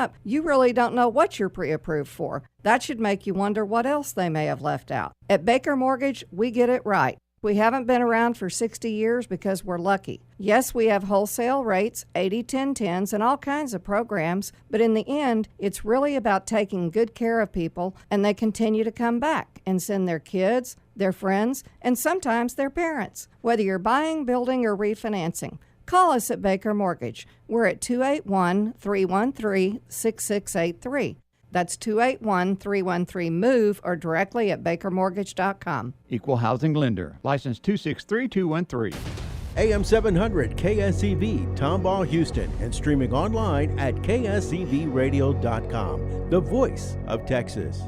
up, you really don't know what you're pre-approved for. That should make you wonder what else they may have left out. At Baker Mortgage, we get it right. We haven't been around for 60 years because we're lucky. Yes, we have wholesale rates, 80-10-10s, and all kinds of programs, but in the end, it's really about taking good care of people, and they continue to come back and send their kids, their friends, and sometimes their parents. Whether you're buying, building, or refinancing, call us at Baker Mortgage. We're at 281-313-6683. That's 281-313-MOVE or directly at bakermortgage.com. Equal housing lender. License 263213. AM 700 KSEV, Tomball, Houston, and streaming online at ksevradio.com. The voice of Texas.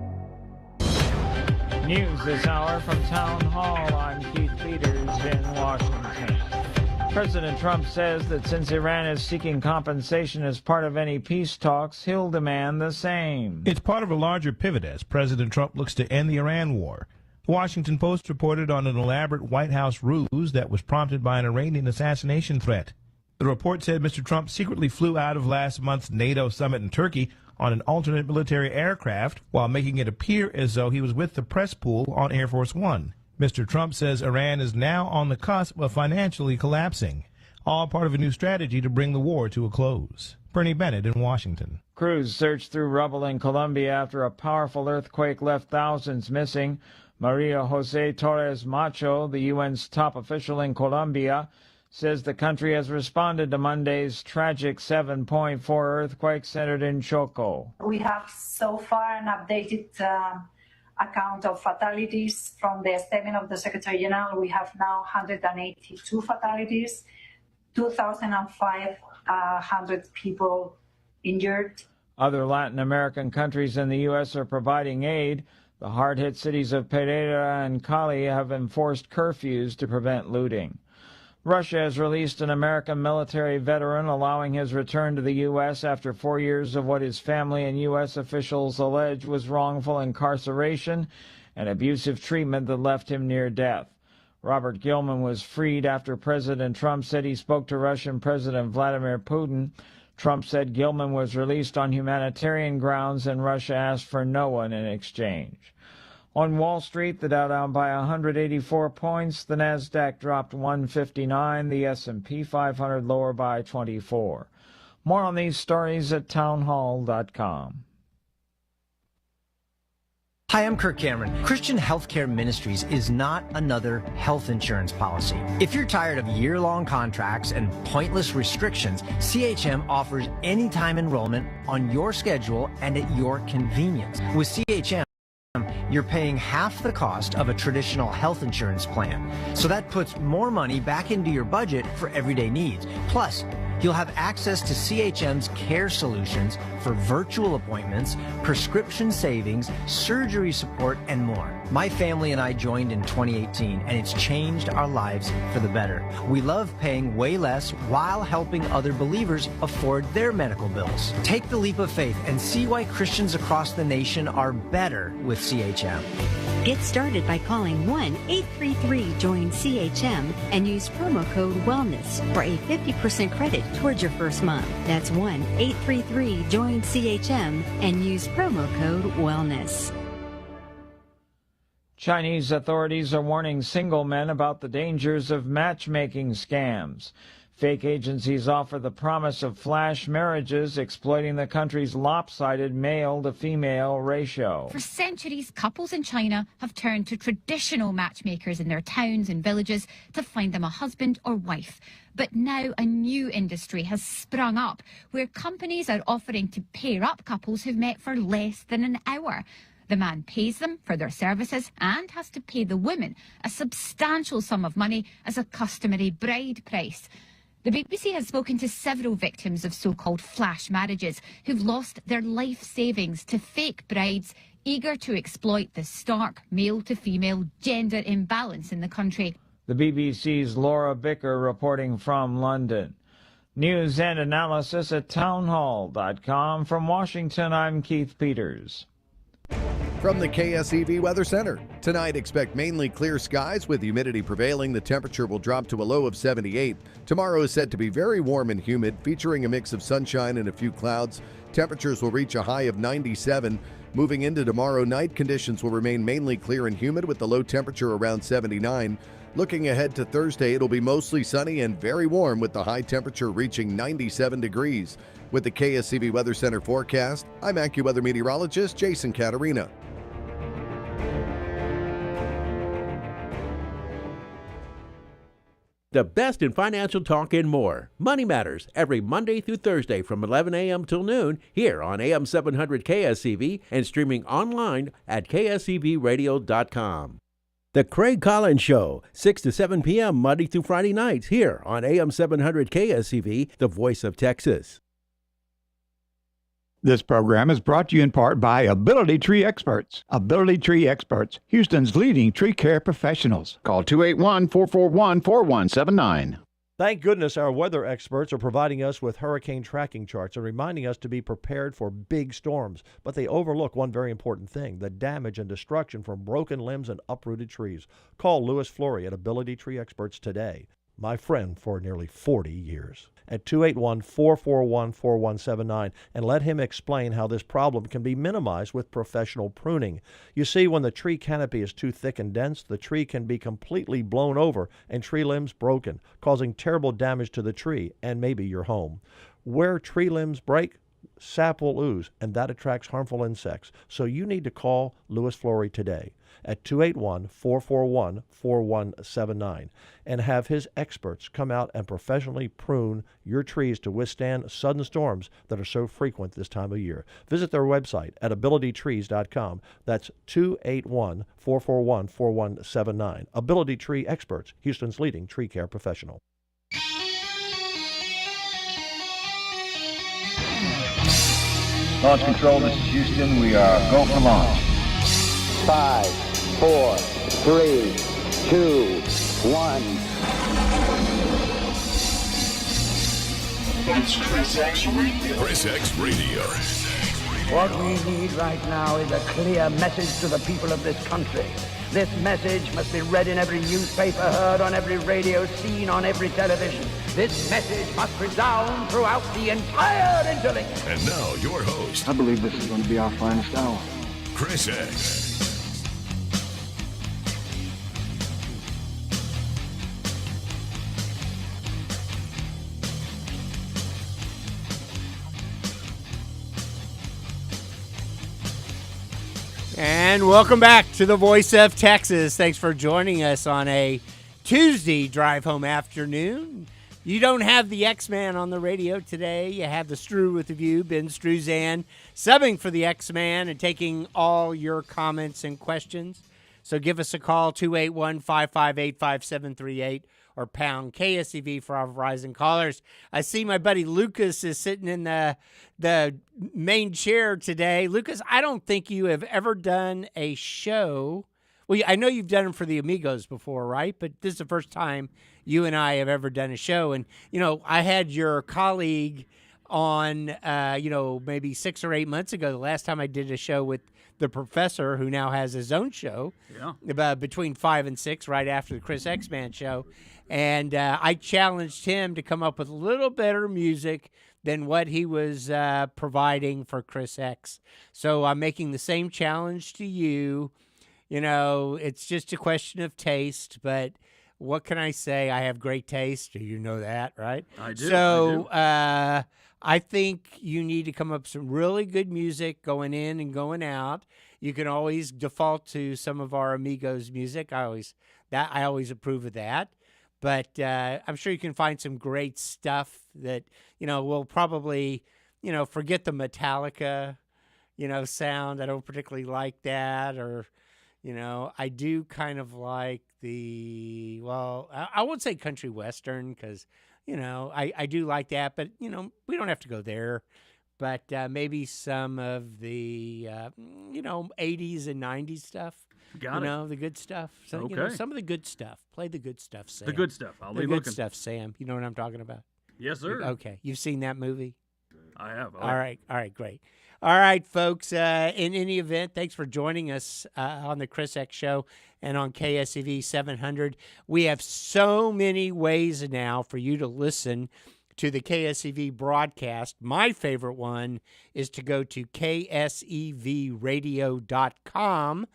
News this hour from Town Hall. I'm Keith Peters in Washington. President Trump says that since Iran is seeking compensation as part of any peace talks, he'll demand the same. It's part of a larger pivot as President Trump looks to end the Iran war. The Washington Post reported on an elaborate White House ruse that was prompted by an Iranian assassination threat. The report said Mr. Trump secretly flew out of last month's NATO summit in Turkey on an alternate military aircraft while making it appear as though he was with the press pool on Air Force One. Mr. Trump says Iran is now on the cusp of financially collapsing, all part of a new strategy to bring the war to a close. Bernie Bennett in Washington. Crews searched through rubble in Colombia after a powerful earthquake left thousands missing. Maria Jose Torres Macho, the UN's top official in Colombia, says the country has responded to Monday's tragic 7.4 earthquake centered in Choco. We have so far an updated account of fatalities from the statement of the Secretary General. We have now 182 fatalities, 2,500 people injured. Other Latin American countries and the U.S. are providing aid. The hard-hit cities of Pereira and Cali have enforced curfews to prevent looting. Russia has released an American military veteran, allowing his return to the U.S. after 4 years of what his family and U.S. officials allege was wrongful incarceration and abusive treatment that left him near death. Robert Gilman was freed after President Trump said he spoke to Russian President Vladimir Putin. Trump said Gilman was released on humanitarian grounds and Russia asked for no one in exchange. On Wall Street, the Dow down by 184 points, the Nasdaq dropped 159, the S&P 500 lower by 24. More on these stories at townhall.com. Hi, I'm Kirk Cameron. Christian Healthcare Ministries is not another health insurance policy. If you're tired of year-long contracts and pointless restrictions, CHM offers anytime enrollment on your schedule and at your convenience. With CHM, you're paying half the cost of a traditional health insurance plan. So that puts more money back into your budget for everyday needs. Plus, you'll have access to CHM's care solutions for virtual appointments, prescription savings, surgery support, and more. My family and I joined in 2018, and it's changed our lives for the better. We love paying way less while helping other believers afford their medical bills. Take the leap of faith and see why Christians across the nation are better with CHM. Get started by calling 1-833-JOIN-CHM and use promo code WELLNESS for a 50% credit towards your first month. That's 1-833-JOIN-CHM and use promo code WELLNESS. Chinese authorities are warning single men about the dangers of matchmaking scams. Fake agencies offer the promise of flash marriages, exploiting the country's lopsided male-to-female ratio. For centuries, couples in China have turned to traditional matchmakers in their towns and villages to find them a husband or wife. But now a new industry has sprung up where companies are offering to pair up couples who've met for less than an hour. The man pays them for their services and has to pay the woman a substantial sum of money as a customary bride price. The BBC has spoken to several victims of so-called flash marriages who've lost their life savings to fake brides eager to exploit the stark male-to-female gender imbalance in the country. The BBC's Laura Bicker reporting from London. News and analysis at townhall.com. From Washington, I'm Keith Peters. From the KSEV Weather Center. Tonight, expect mainly clear skies with humidity prevailing. The temperature will drop to a low of 78. Tomorrow is set to be very warm and humid, featuring a mix of sunshine and a few clouds. Temperatures will reach a high of 97. Moving into tomorrow night, conditions will remain mainly clear and humid with the low temperature around 79. Looking ahead to Thursday, it'll be mostly sunny and very warm with the high temperature reaching 97 degrees. With the KSEV Weather Center forecast, I'm AccuWeather meteorologist Jason Caterina. The best in financial talk and more. Money Matters, every Monday through Thursday from 11 a.m. till noon here on AM 700 KSEV and streaming online at ksevradio.com. The Craig Collins Show, 6 to 7 p.m. Monday through Friday nights here on AM 700 KSEV, the voice of Texas. This program is brought to you in part by Ability Tree Experts. Ability Tree Experts, Houston's leading tree care professionals. Call 281-441-4179. Thank goodness our weather experts are providing us with hurricane tracking charts and reminding us to be prepared for big storms. But they overlook one very important thing, the damage and destruction from broken limbs and uprooted trees. Call Louis Flory at Ability Tree Experts today, my friend for nearly 40 years, at 281-441-4179, and let him explain how this problem can be minimized with professional pruning. You see, when the tree canopy is too thick and dense, the tree can be completely blown over and tree limbs broken, causing terrible damage to the tree and maybe your home. Where tree limbs break, sap will ooze, and that attracts harmful insects. So you need to call Louis Flory today at 281-441-4179 and have his experts come out and professionally prune your trees to withstand sudden storms that are so frequent this time of year. Visit their website at abilitytrees.com. That's 281-441-4179. Ability Tree Experts, Houston's leading tree care professional. Launch control, this is Houston. We are go for launch. 5, 4, 3, 2, 1. It's ChrisXradio. What we need right now is a clear message to the people of this country. This message must be read in every newspaper, heard on every radio, seen on every television. This message must resound throughout the entire interlink. And now, your host. I believe this is going to be our finest hour. Chris X. And welcome back to the Voice of Texas. Thanks for joining us on a Tuesday drive home afternoon. You don't have the X-Man on the radio today. You have the Stru View, Ben Struesand, subbing for the X-Man and taking all your comments and questions. So give us a call, 281-558-5738 or pound KSEV for our Verizon callers. I see my buddy Lucas is sitting in the main chair today. Lucas, I don't think you have ever done a show. Well, I know you've done them for the Amigos before, right? But this is the first time you and I have ever done a show. And, you know, I had your colleague on, maybe 6 or 8 months ago, the last time I did a show with the professor, who now has his own show, about between 5 and 6, right after the Chris X-Man show. And I challenged him to come up with a little better music than what he was providing for Chris X. So I'm making the same challenge to you. You know, it's just a question of taste, but what can I say? I have great taste. You know that, right? I do. So I think you need to come up with some really good music going in and going out. You can always default to some of our Amigos music. I always approve of that. But I'm sure you can find some great stuff that, we'll probably, forget the Metallica, sound. I don't particularly like that. Or, I do kind of like I won't say country western because, I do like that. But, we don't have to go there. But maybe some of the, 80s and 90s stuff. Got it. The good stuff. So, okay. Some of the good stuff. Play the good stuff, Sam. The good stuff. I'll be looking. The good stuff, looking. Sam. You know what I'm talking about? Yes, sir. Okay. You've seen that movie? I have. All right. All right, great. All right, folks. In any event, thanks for joining us on the Chris X Show and on KSEV 700. We have so many ways now for you to listen to the KSEV broadcast, my favorite one is to go to KSEVradio.com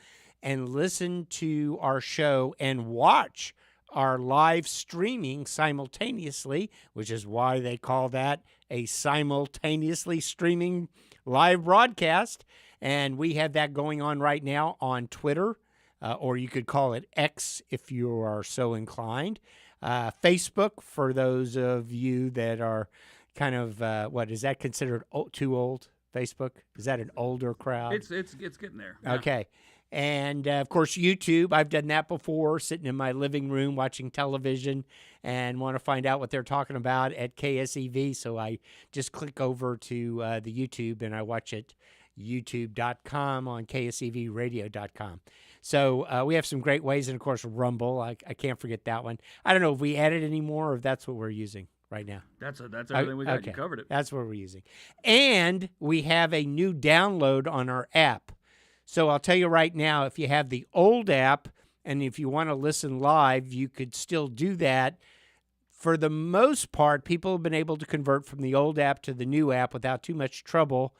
and listen to our show and watch our live streaming simultaneously, which is why they call that a simultaneously streaming live broadcast. And we have that going on right now on Twitter, or you could call it X if you are so inclined. Facebook, for those of you that are kind of, what, is that considered too old, Facebook? Is that an older crowd? It's getting there. Yeah. Okay. And, of course, YouTube. I've done that before, sitting in my living room watching television and want to find out what they're talking about at KSEV. So I just click over to the YouTube and I watch it, youtube.com on KSEVradio.com. So we have some great ways. And, of course, Rumble. I can't forget that one. I don't know if we add it anymore or if that's what we're using right now. That's everything we got. Okay. You covered it. That's what we're using. And we have a new download on our app. So I'll tell you right now, if you have the old app and if you want to listen live, you could still do that. For the most part, people have been able to convert from the old app to the new app without too much trouble.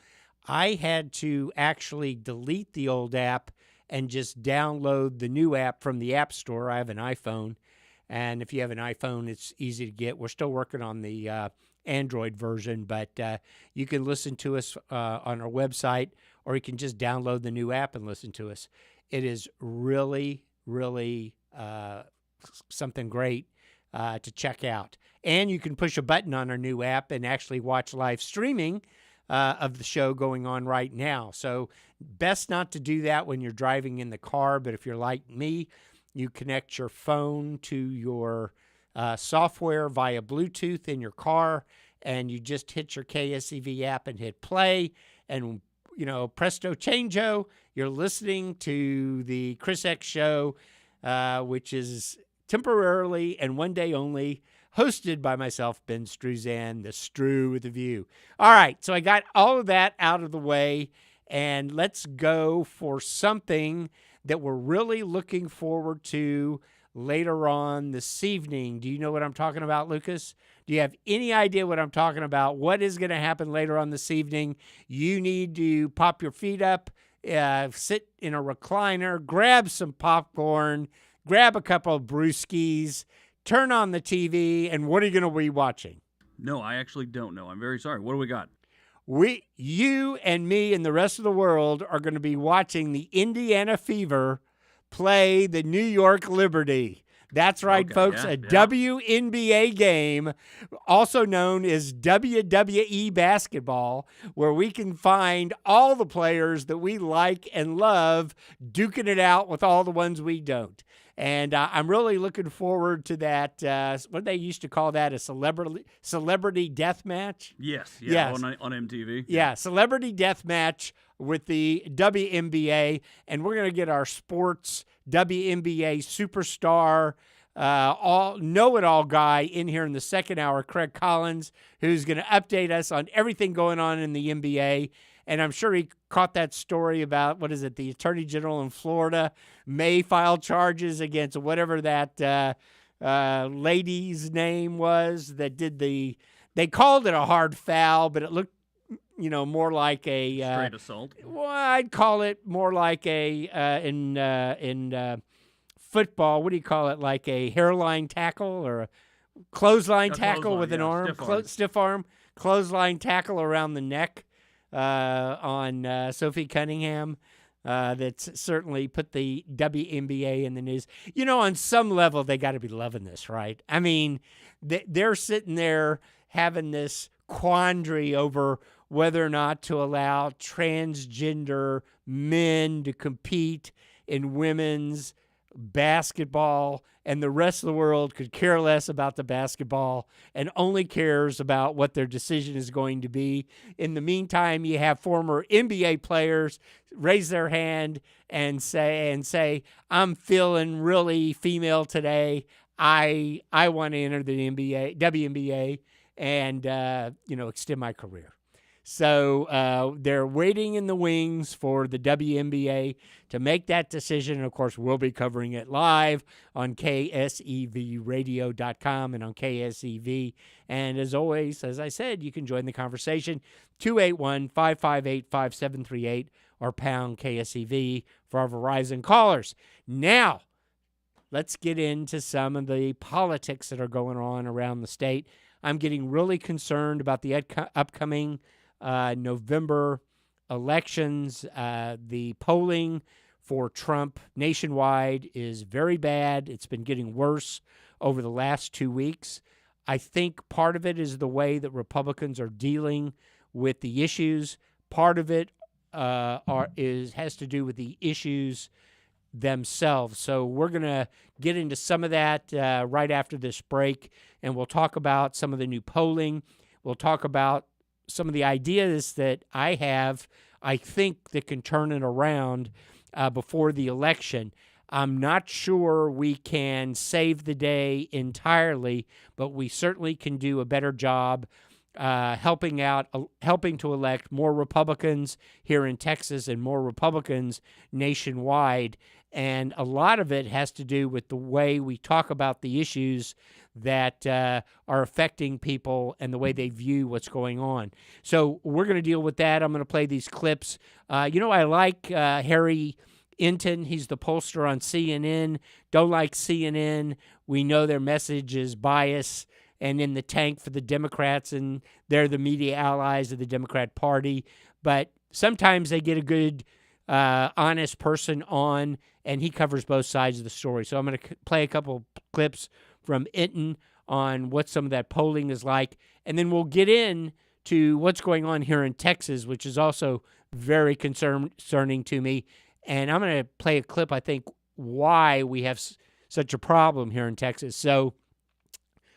I had to actually delete the old app and just download the new app from the App Store. I have an iPhone, and if you have an iPhone, it's easy to get. We're still working on the Android version, but you can listen to us on our website, or you can just download the new app and listen to us. It is really, really something great to check out. And you can push a button on our new app and actually watch live streaming of the show going on right now. So best not to do that when you're driving in the car, but if you're like me, you connect your phone to your software via Bluetooth in your car, and you just hit your KSEV app and hit play, and presto changeo, you're listening to the Chris X Show, which is temporarily and one day only hosted by myself, Ben Struesand, the Stru View. All right, so I got all of that out of the way, and let's go for something that we're really looking forward to later on this evening. Do you know what I'm talking about, Lucas? Do you have any idea what I'm talking about? What is going to happen later on this evening? You need to pop your feet up, sit in a recliner, grab some popcorn, grab a couple of brewskis, turn on the TV, and what are you going to be watching? No, I actually don't know. I'm very sorry. What do we got? You and me and the rest of the world are going to be watching the Indiana Fever play the New York Liberty. That's right, okay, folks, a WNBA game, also known as WWE basketball, where we can find all the players that we like and love duking it out with all the ones we don't. And I'm really looking forward to that. What they used to call that, a celebrity death match? Yes. On MTV. Yeah, celebrity death match with the WNBA. And we're going to get our sports WNBA superstar, know-it-all guy in here in the second hour, Craig Collins, who's going to update us on everything going on in the NBA. And I'm sure he caught that story about, the Attorney General in Florida may file charges against whatever that lady's name was that did they called it a hard foul, but it looked, more like a straight assault. Well, I'd call it more like in football, what do you call it? Like a hairline tackle or a clothesline tackle with an arm, stiff arm, clothesline tackle around the neck. On Sophie Cunningham, that's certainly put the WNBA in the news. On some level, they got to be loving this, right? I mean, they're sitting there having this quandary over whether or not to allow transgender men to compete in women's basketball, and the rest of the world could care less about the basketball and only cares about what their decision is going to be. In the meantime, you have former NBA players raise their hand and say, I'm feeling really female today. I want to enter the WNBA and extend my career. So they're waiting in the wings for the WNBA to make that decision. And, of course, we'll be covering it live on KSEVradio.com and on KSEV. And as always, as I said, you can join the conversation, 281-558-5738 or pound KSEV for our Verizon callers. Now, let's get into some of the politics that are going on around the state. I'm getting really concerned about the upcoming November elections. The polling for Trump nationwide is very bad. It's been getting worse over the last 2 weeks. I think part of it is the way that Republicans are dealing with the issues. Part of it has to do with the issues themselves. So we're going to get into some of that right after this break, and we'll talk about some of the new polling. We'll talk about some of the ideas that I have, I think, that can turn it around before the election. I'm not sure we can save the day entirely, but we certainly can do a better job helping to elect more Republicans here in Texas and more Republicans nationwide. And a lot of it has to do with the way we talk about the issues that are affecting people and the way they view what's going on. So we're going to deal with that. I'm going to play these clips. I like Harry Inton. He's the pollster on CNN. Don't like CNN. We know their message is bias and in the tank for the Democrats, and they're the media allies of the Democrat Party. But sometimes they get a good, honest person on, and he covers both sides of the story. So I'm going to play a couple clips from Inton on what some of that polling is like, and then we'll get into what's going on here in Texas, which is also very concerning to me. And I'm going to play a clip, I think, why we have such a problem here in Texas. So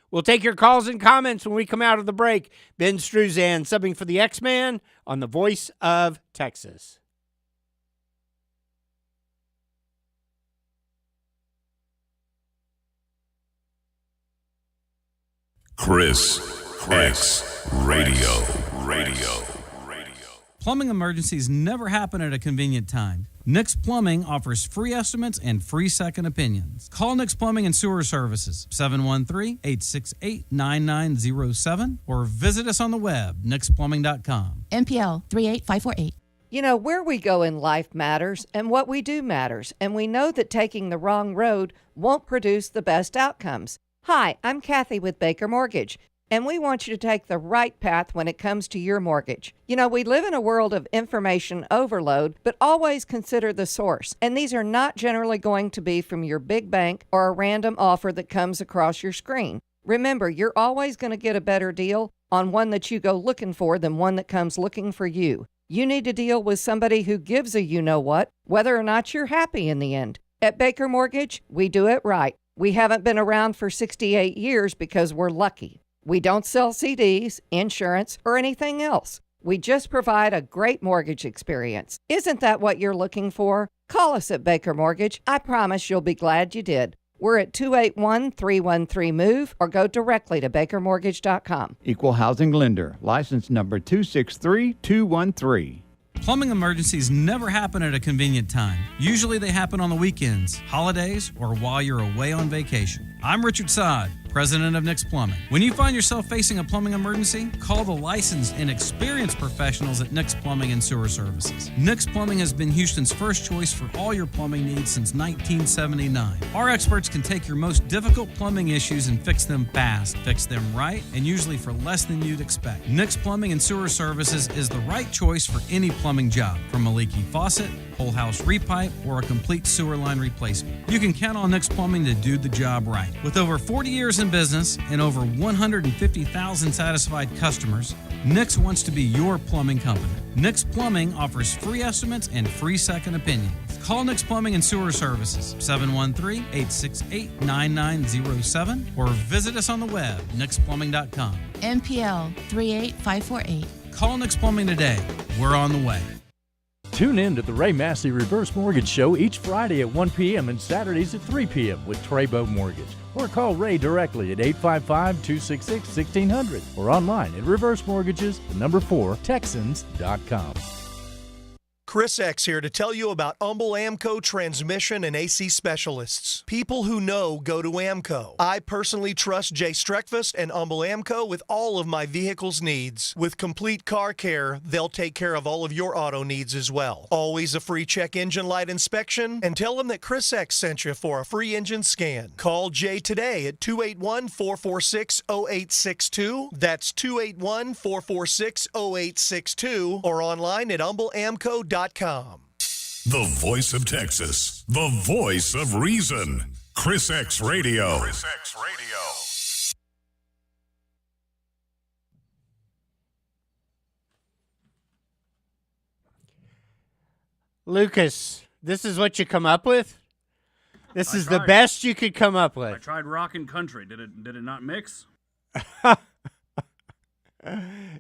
we'll take your calls and comments when we come out of the break. Ben Struesand, subbing for the X-Man on the Voice of Texas. ChrisXradio. Plumbing emergencies never happen at a convenient time. Nix Plumbing offers free estimates and free second opinions. Call Nix Plumbing and Sewer Services, 713-868-9907, or visit us on the web, nixplumbing.com. MPL 38548. You know, where we go in life matters, and what we do matters, and we know that taking the wrong road won't produce the best outcomes. Hi, I'm Kathy with Baker Mortgage, and we want you to take the right path when it comes to your mortgage. You know, we live in a world of information overload, but always consider the source. And these are not generally going to be from your big bank or a random offer that comes across your screen. Remember, you're always going to get a better deal on one that you go looking for than one that comes looking for you. You need to deal with somebody who gives a you-know-what, whether or not you're happy in the end. At Baker Mortgage, we do it right. We haven't been around for 68 years because we're lucky. We don't sell CDs, insurance, or anything else. We just provide a great mortgage experience. Isn't that what you're looking for? Call us at Baker Mortgage. I promise you'll be glad you did. We're at 281-313-MOVE or go directly to bakermortgage.com. Equal housing lender. License number 263213. Plumbing emergencies never happen at a convenient time. Usually they happen on the weekends, holidays, or while you're away on vacation. I'm Richard Saad, president of Nix Plumbing. When you find yourself facing a plumbing emergency, call the licensed and experienced professionals at Nix Plumbing and Sewer Services. Nix Plumbing has been Houston's first choice for all your plumbing needs since 1979. Our experts can take your most difficult plumbing issues and fix them fast, fix them right, and usually for less than you'd expect. Nix Plumbing and Sewer Services is the right choice for any plumbing job, from a leaky faucet, whole house repipe, or a complete sewer line replacement. You can count on Nix Plumbing to do the job right. With over 40 years in business and over 150,000 satisfied customers, Nix wants to be your plumbing company. Nix Plumbing offers free estimates and free second opinions. Call Nix Plumbing and Sewer Services, 713-868-9907, or visit us on the web, nixplumbing.com. MPL 38548. Call Nix Plumbing today. We're on the way. Tune in to the Ray Massey Reverse Mortgage Show each Friday at 1 p.m. and Saturdays at 3 p.m. with Treybo Mortgage. Or call Ray directly at 855-266-1600 or online at reversemortgages4Texans.com. Chris X here to tell you about Humble Amco Transmission and AC Specialists. People who know go to Amco. I personally trust Jay Streckfus and Humble Amco with all of my vehicle's needs. With complete car care, they'll take care of all of your auto needs as well. Always a free check engine light inspection, and tell them that Chris X sent you for a free engine scan. Call Jay today at 281-446-0862. That's 281-446-0862 or online at humbleamco.com. The voice of Texas, the voice of reason. ChrisXradio. ChrisXradio. Lucas, this is what you come up with? This is the best you could come up with. I tried rock and country. Did it not mix?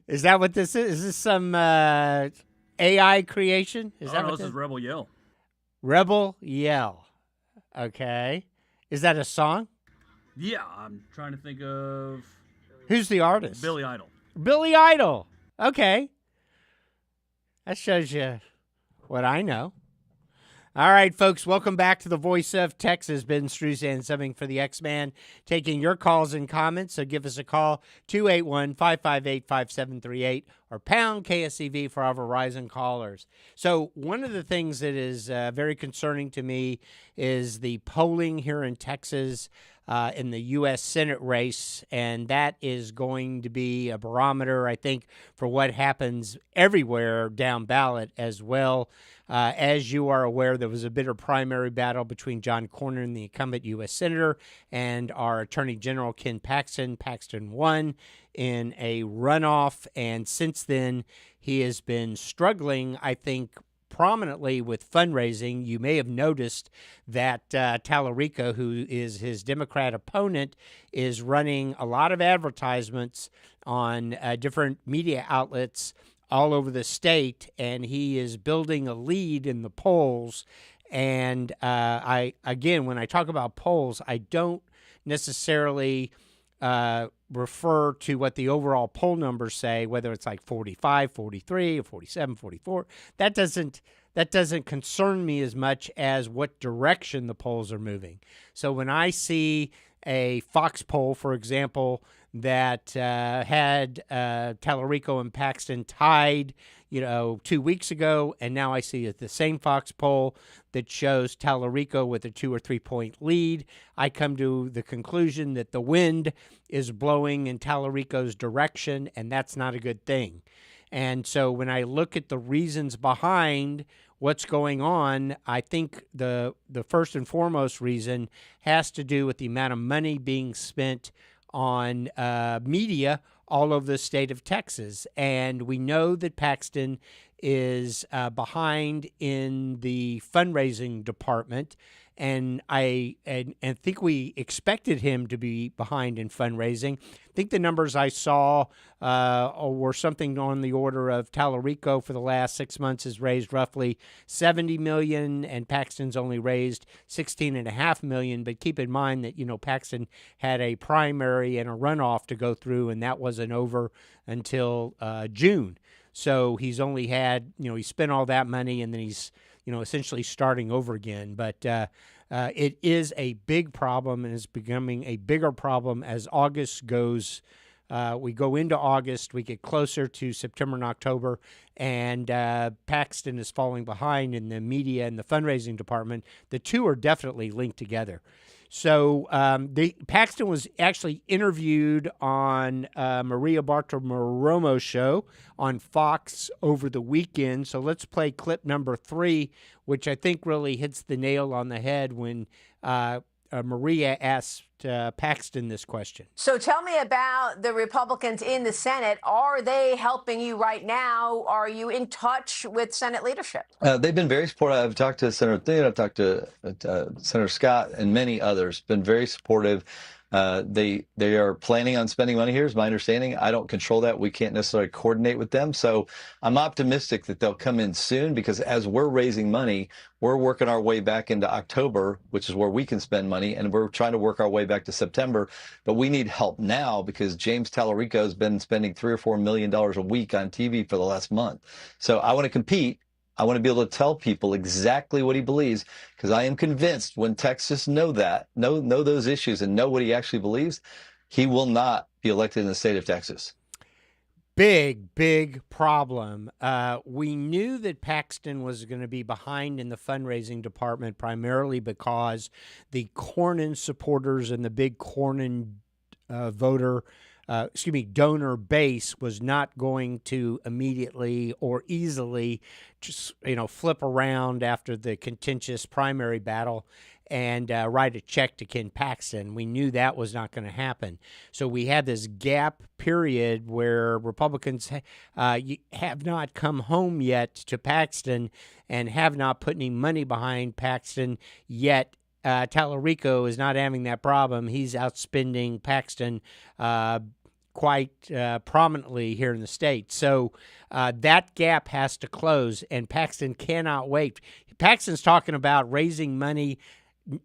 Is that what this is? Is this some AI creation? Is that what this is Rebel Yell. Rebel Yell. Okay. Is that a song? Yeah, I'm trying to think of... Who's the artist? Billy Idol. Billy Idol. Okay. That shows you what I know. All right, folks, welcome back to the Voice of Texas. Ben Struesand, subbing for the X-Man, taking your calls and comments. So give us a call, 281-558-5738, or pound KSEV for our Verizon callers. So one of the things that is very concerning to me is the polling here in Texas in the U.S. Senate race, and that is going to be a barometer, I think, for what happens everywhere down ballot as well. As you are aware, there was a bitter primary battle between John Cornyn, the incumbent U.S. Senator, and our Attorney General, Ken Paxton. Paxton won in a runoff, and since then, he has been struggling, I think, prominently with fundraising. You may have noticed that Talarico, who is his Democrat opponent, is running a lot of advertisements on different media outlets all over the state, and he is building a lead in the polls. And when I talk about polls, I don't necessarily refer to what the overall poll numbers say, whether it's like 45, 43, or 47, 44. That doesn't concern me as much as what direction the polls are moving. So when I see a Fox poll, for example, that had Talarico and Paxton tied, 2 weeks ago, and now I see the same Fox poll that shows Talarico with a 2 or 3 point lead, I come to the conclusion that the wind is blowing in Talarico's direction, and that's not a good thing. And so when I look at the reasons behind what's going on, I think the first and foremost reason has to do with the amount of money being spent on media all over the state of Texas. And we know that Paxton is behind in the fundraising department. And I think we expected him to be behind in fundraising. I think the numbers I saw were something on the order of Talarico for the last 6 months has raised roughly $70 million, and Paxton's only raised $16.5 million. But keep in mind that, Paxton had a primary and a runoff to go through, and that wasn't over until June. So he's only had, he spent all that money, and then he's, essentially starting over again. But it is a big problem, and is becoming a bigger problem as August goes. We go into August, we get closer to September and October, and Paxton is falling behind in the media and the fundraising department. The two are definitely linked together. So Paxton was actually interviewed on Maria Bartiromo's show on Fox over the weekend. So let's play clip number 3, which I think really hits the nail on the head when Maria asked Paxton this question. So tell me about the Republicans in the Senate. Are they helping you right now? Are you in touch with Senate leadership? They've been very supportive. I've talked to Senator Thune, I've talked to Senator Scott, and many others. Been very supportive. They are planning on spending money here, is my understanding. I don't control that. We can't necessarily coordinate with them. So I'm optimistic that they'll come in soon, because as we're raising money, we're working our way back into October, which is where we can spend money, and we're trying to work our way back to September. But we need help now, because James Talarico has been spending $3 or $4 million a week on TV for the last month. So I want to compete. I want to be able to tell people exactly what he believes, because I am convinced when Texas know those issues and know what he actually believes, he will not be elected in the state of Texas. Big problem. We knew that Paxton was going to be behind in the fundraising department, primarily because the Cornyn supporters and the big Cornyn donor base was not going to immediately or easily just, flip around after the contentious primary battle and write a check to Ken Paxton. We knew that was not going to happen. So we had this gap period where Republicans have not come home yet to Paxton and have not put any money behind Paxton yet. Talarico is not having that problem. He's outspending Paxton quite prominently here in the state. So that gap has to close, and Paxton cannot wait. Paxton's talking about raising money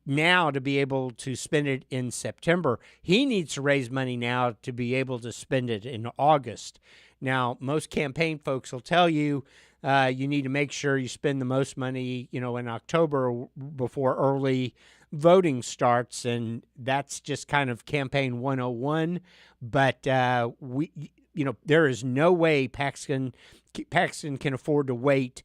now to be able to spend it in September. He needs to raise money now to be able to spend it in August. Now, most campaign folks will tell you you need to make sure you spend the most money, in October before early voting starts, and that's just kind of campaign 101. But there is no way Paxton can afford to wait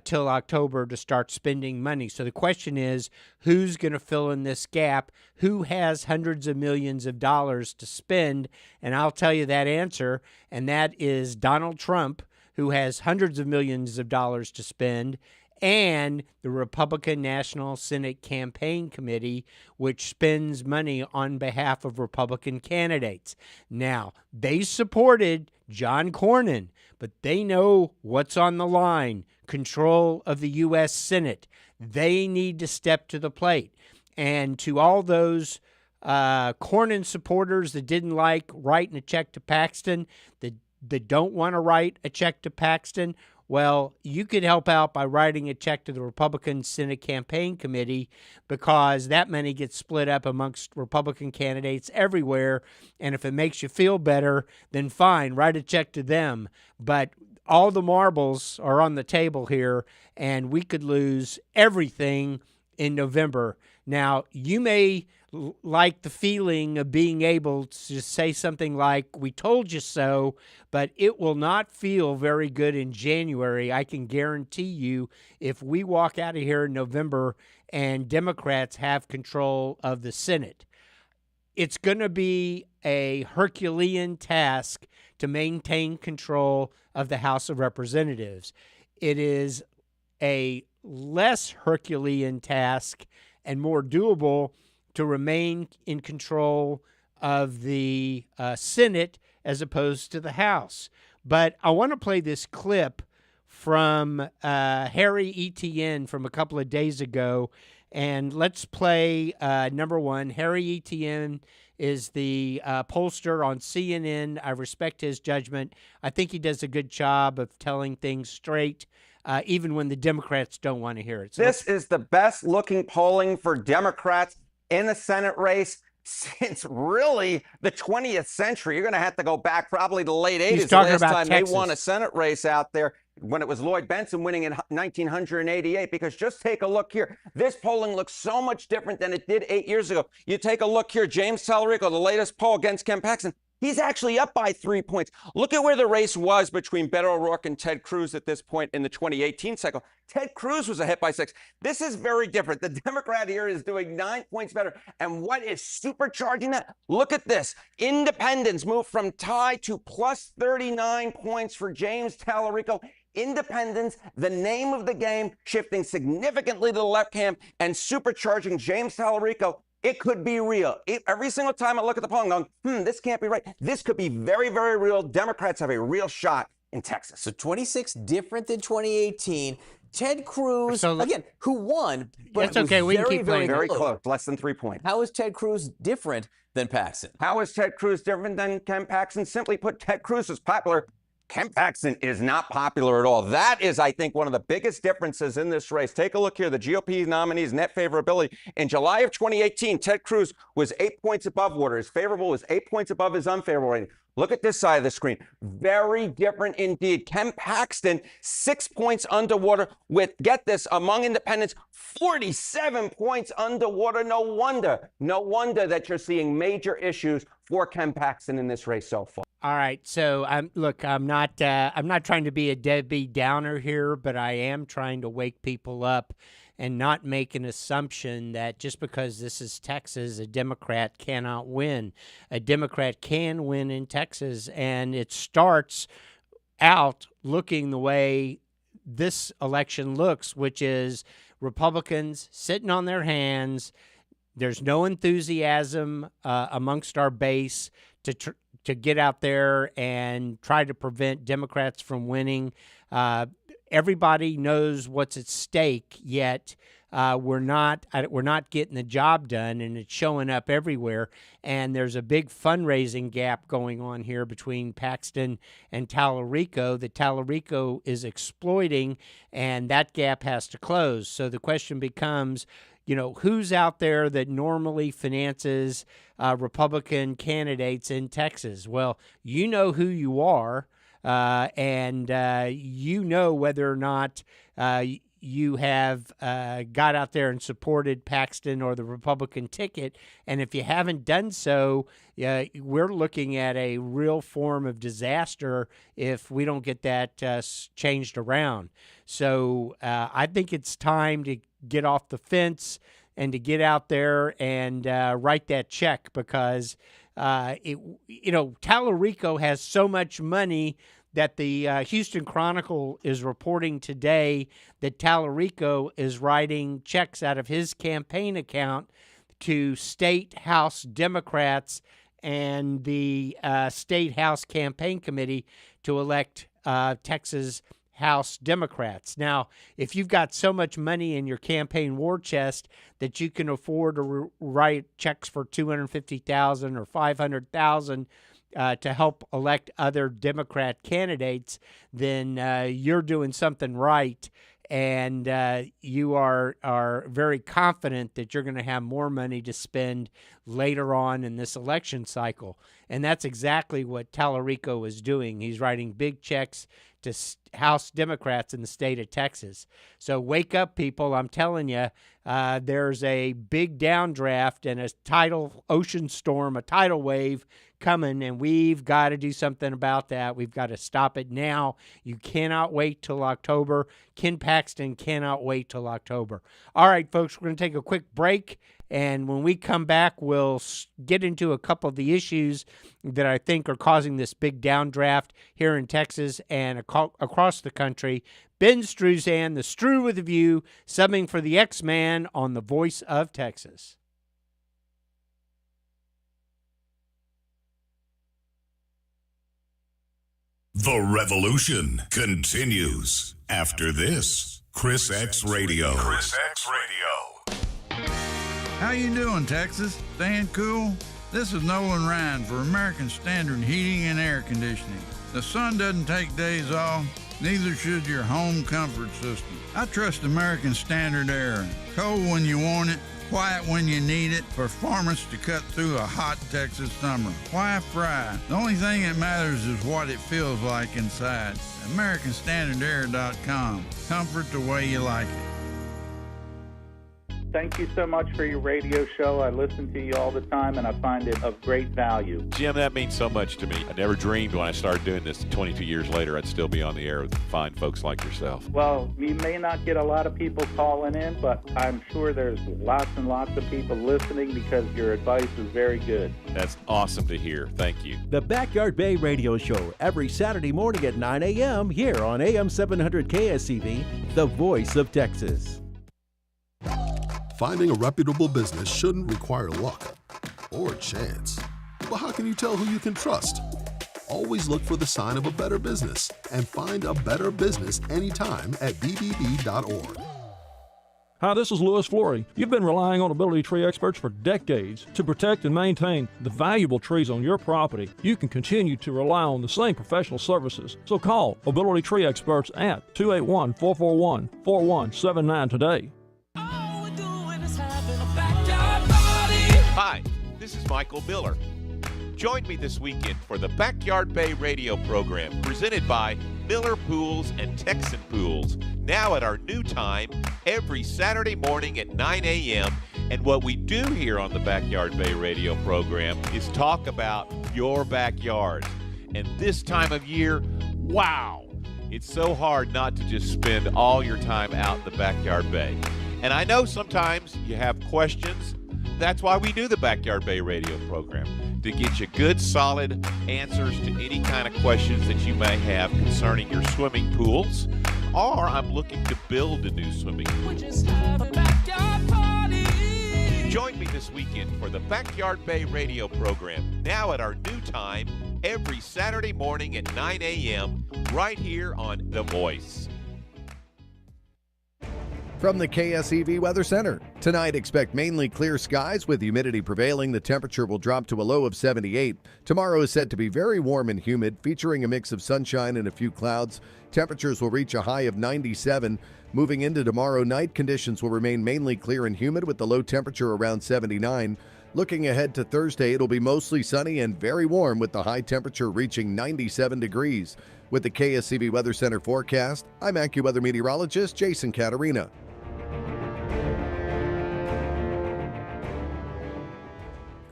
till October to start spending money. So the question is, who's going to fill in this gap? Who has hundreds of millions of dollars to spend? And I'll tell you that answer, and that is Donald Trump, who has hundreds of millions of dollars to spend, and the Republican National Senate Campaign Committee, which spends money on behalf of Republican candidates. Now, they supported John Cornyn, but they know what's on the line: control of the U.S. Senate. They need to step to the plate. And to all those Cornyn supporters that didn't like writing a check to Paxton, that don't want to write a check to Paxton, well, you could help out by writing a check to the Republican Senate Campaign Committee, because that money gets split up amongst Republican candidates everywhere. And if it makes you feel better, then fine, write a check to them. But all the marbles are on the table here, and we could lose everything in November. Now, you may like the feeling of being able to say something like, "We told you so," but it will not feel very good in January. I can guarantee you, if we walk out of here in November and Democrats have control of the Senate, it's going to be a Herculean task to maintain control of the House of Representatives. It is a less Herculean task and more doable to remain in control of the Senate as opposed to the House. But I want to play this clip from Harry Etienne from a couple of days ago. And let's play number one. Harry Etienne is the pollster on CNN. I respect his judgment. I think he does a good job of telling things straight, even when the Democrats don't want to hear it. So this is the best looking polling for Democrats in the Senate race since really the 20th century. You're going to have to go back probably the late 80s. The last time they won a Senate race out there, when it was Lloyd Benson winning in 1988, because just take a look here. This polling looks so much different than it did 8 years ago. You take a look here, James Talarico, the latest poll against Ken Paxton. He's actually up by 3 points. Look at where the race was between Beto O'Rourke and Ted Cruz at this point in the 2018 cycle. Ted Cruz was ahead by 6. This is very different. The Democrat here is doing 9 points better. And what is supercharging that? Look at this. Independents moved from tie to plus 39 points for James Talarico. Independents, the name of the game, shifting significantly to the left camp and supercharging James Talarico. It could be real. Every single time I look at the poll, I'm going, this can't be right. This could be very, very real. Democrats have a real shot in Texas. So 26 different than 2018. Ted Cruz, again, who won, but that's okay. We can keep playing. Very close, less than 3 points. How is Ted Cruz different than Paxton? How is Ted Cruz different than Ken Paxton? Simply put, Ted Cruz is popular. Ken Paxton is not popular at all. That is, I think, one of the biggest differences in this race. Take a look here. The GOP nominee's net favorability. In July of 2018, Ted Cruz was 8 points above water. His favorable was 8 points above his unfavorable rating. Look at this side of the screen. Very different indeed. Ken Paxton, 6 points underwater with, get this, among independents, 47 points underwater. No wonder that you're seeing major issues for Ken Paxton in this race so far. All right, so I'm not trying to be a Debbie Downer here, but I am trying to wake people up and not make an assumption that just because this is Texas, a Democrat cannot win. A Democrat can win in Texas, and it starts out looking the way this election looks, which is Republicans sitting on their hands. There's no enthusiasm amongst our base to get out there and try to prevent Democrats from winning. Everybody knows what's at stake, yet we're not getting the job done, and it's showing up everywhere. And there's a big fundraising gap going on here between Paxton and Talarico that Talarico is exploiting, and that gap has to close. So the question becomes, who's out there that normally finances Republican candidates in Texas? Well, you know who you are. And you know whether or not you have got out there and supported Paxton or the Republican ticket. And if you haven't done so, we're looking at a real form of disaster if we don't get that changed around. So I think it's time to get off the fence and to get out there and write that check, because Talarico has so much money that the Houston Chronicle is reporting today that Talarico is writing checks out of his campaign account to state House Democrats and the State House Campaign Committee to elect Texas House Democrats. Now, if you've got so much money in your campaign war chest that you can afford to write checks for $250,000 or $500,000 to help elect other Democrat candidates, then you're doing something right, and you are very confident that you're going to have more money to spend later on in this election cycle. And that's exactly what Talarico is doing. He's writing big checks to House Democrats in the state of Texas. So wake up, people. I'm telling you, there's a big downdraft and a tidal ocean storm, a tidal wave coming, and we've got to do something about that. We've got to stop it now. You cannot wait till October. Ken Paxton cannot wait till October. All right, folks, we're going to take a quick break, and when we come back, we'll get into a couple of the issues that I think are causing this big downdraft here in Texas and across the country. Ben Struesand, the Stru with a View, subbing for the X-Man on the Voice of Texas. The revolution continues after this. ChrisXradio. ChrisXradio. How you doing, Texas? Staying cool? This is Nolan Ryan for American Standard Heating and Air Conditioning. The sun doesn't take days off, neither should your home comfort system. I trust American Standard Air. Cold when you want it, quiet when you need it, performance to cut through a hot Texas summer. Why fry? The only thing that matters is what it feels like inside. AmericanStandardAir.com. Comfort the way you like it. Thank you so much for your radio show. I listen to you all the time, and I find it of great value. Jim, that means so much to me. I never dreamed when I started doing this 22 years later I'd still be on the air with fine folks like yourself. Well, you may not get a lot of people calling in, but I'm sure there's lots and lots of people listening because your advice is very good. That's awesome to hear. Thank you. The Backyard Bay Radio Show every Saturday morning at 9 a.m. here on AM 700 KSEV, the voice of Texas. Finding a reputable business shouldn't require luck or chance. But how can you tell who you can trust? Always look for the sign of a better business and find a better business anytime at bbb.org. Hi, this is Louis Flory. You've been relying on Ability Tree Experts for decades to protect and maintain the valuable trees on your property. You can continue to rely on the same professional services. So call Ability Tree Experts at 281-441-4179 today. Hi, this is Michael Miller. Join me this weekend for the Backyard Bay radio program presented by Miller Pools and Texan Pools, now at our new time every Saturday morning at 9 a.m. And what we do here on the Backyard Bay radio program is talk about your backyard. And this time of year, wow, it's so hard not to just spend all your time out in the Backyard Bay. And I know sometimes you have questions. That's why we do the Backyard Bay radio program, to get you good, solid answers to any kind of questions that you may have concerning your swimming pools, or I'm looking to build a new swimming pool. Join me this weekend for the Backyard Bay radio program, now at our new time, every Saturday morning at 9 a.m., right here on The Voice. From the KSEV Weather Center. Tonight, expect mainly clear skies with humidity prevailing. The temperature will drop to a low of 78. Tomorrow is set to be very warm and humid, featuring a mix of sunshine and a few clouds. Temperatures will reach a high of 97. Moving into tomorrow night, conditions will remain mainly clear and humid with the low temperature around 79. Looking ahead to Thursday, it'll be mostly sunny and very warm with the high temperature reaching 97 degrees. With the KSEV Weather Center forecast, I'm AccuWeather meteorologist Jason Caterina.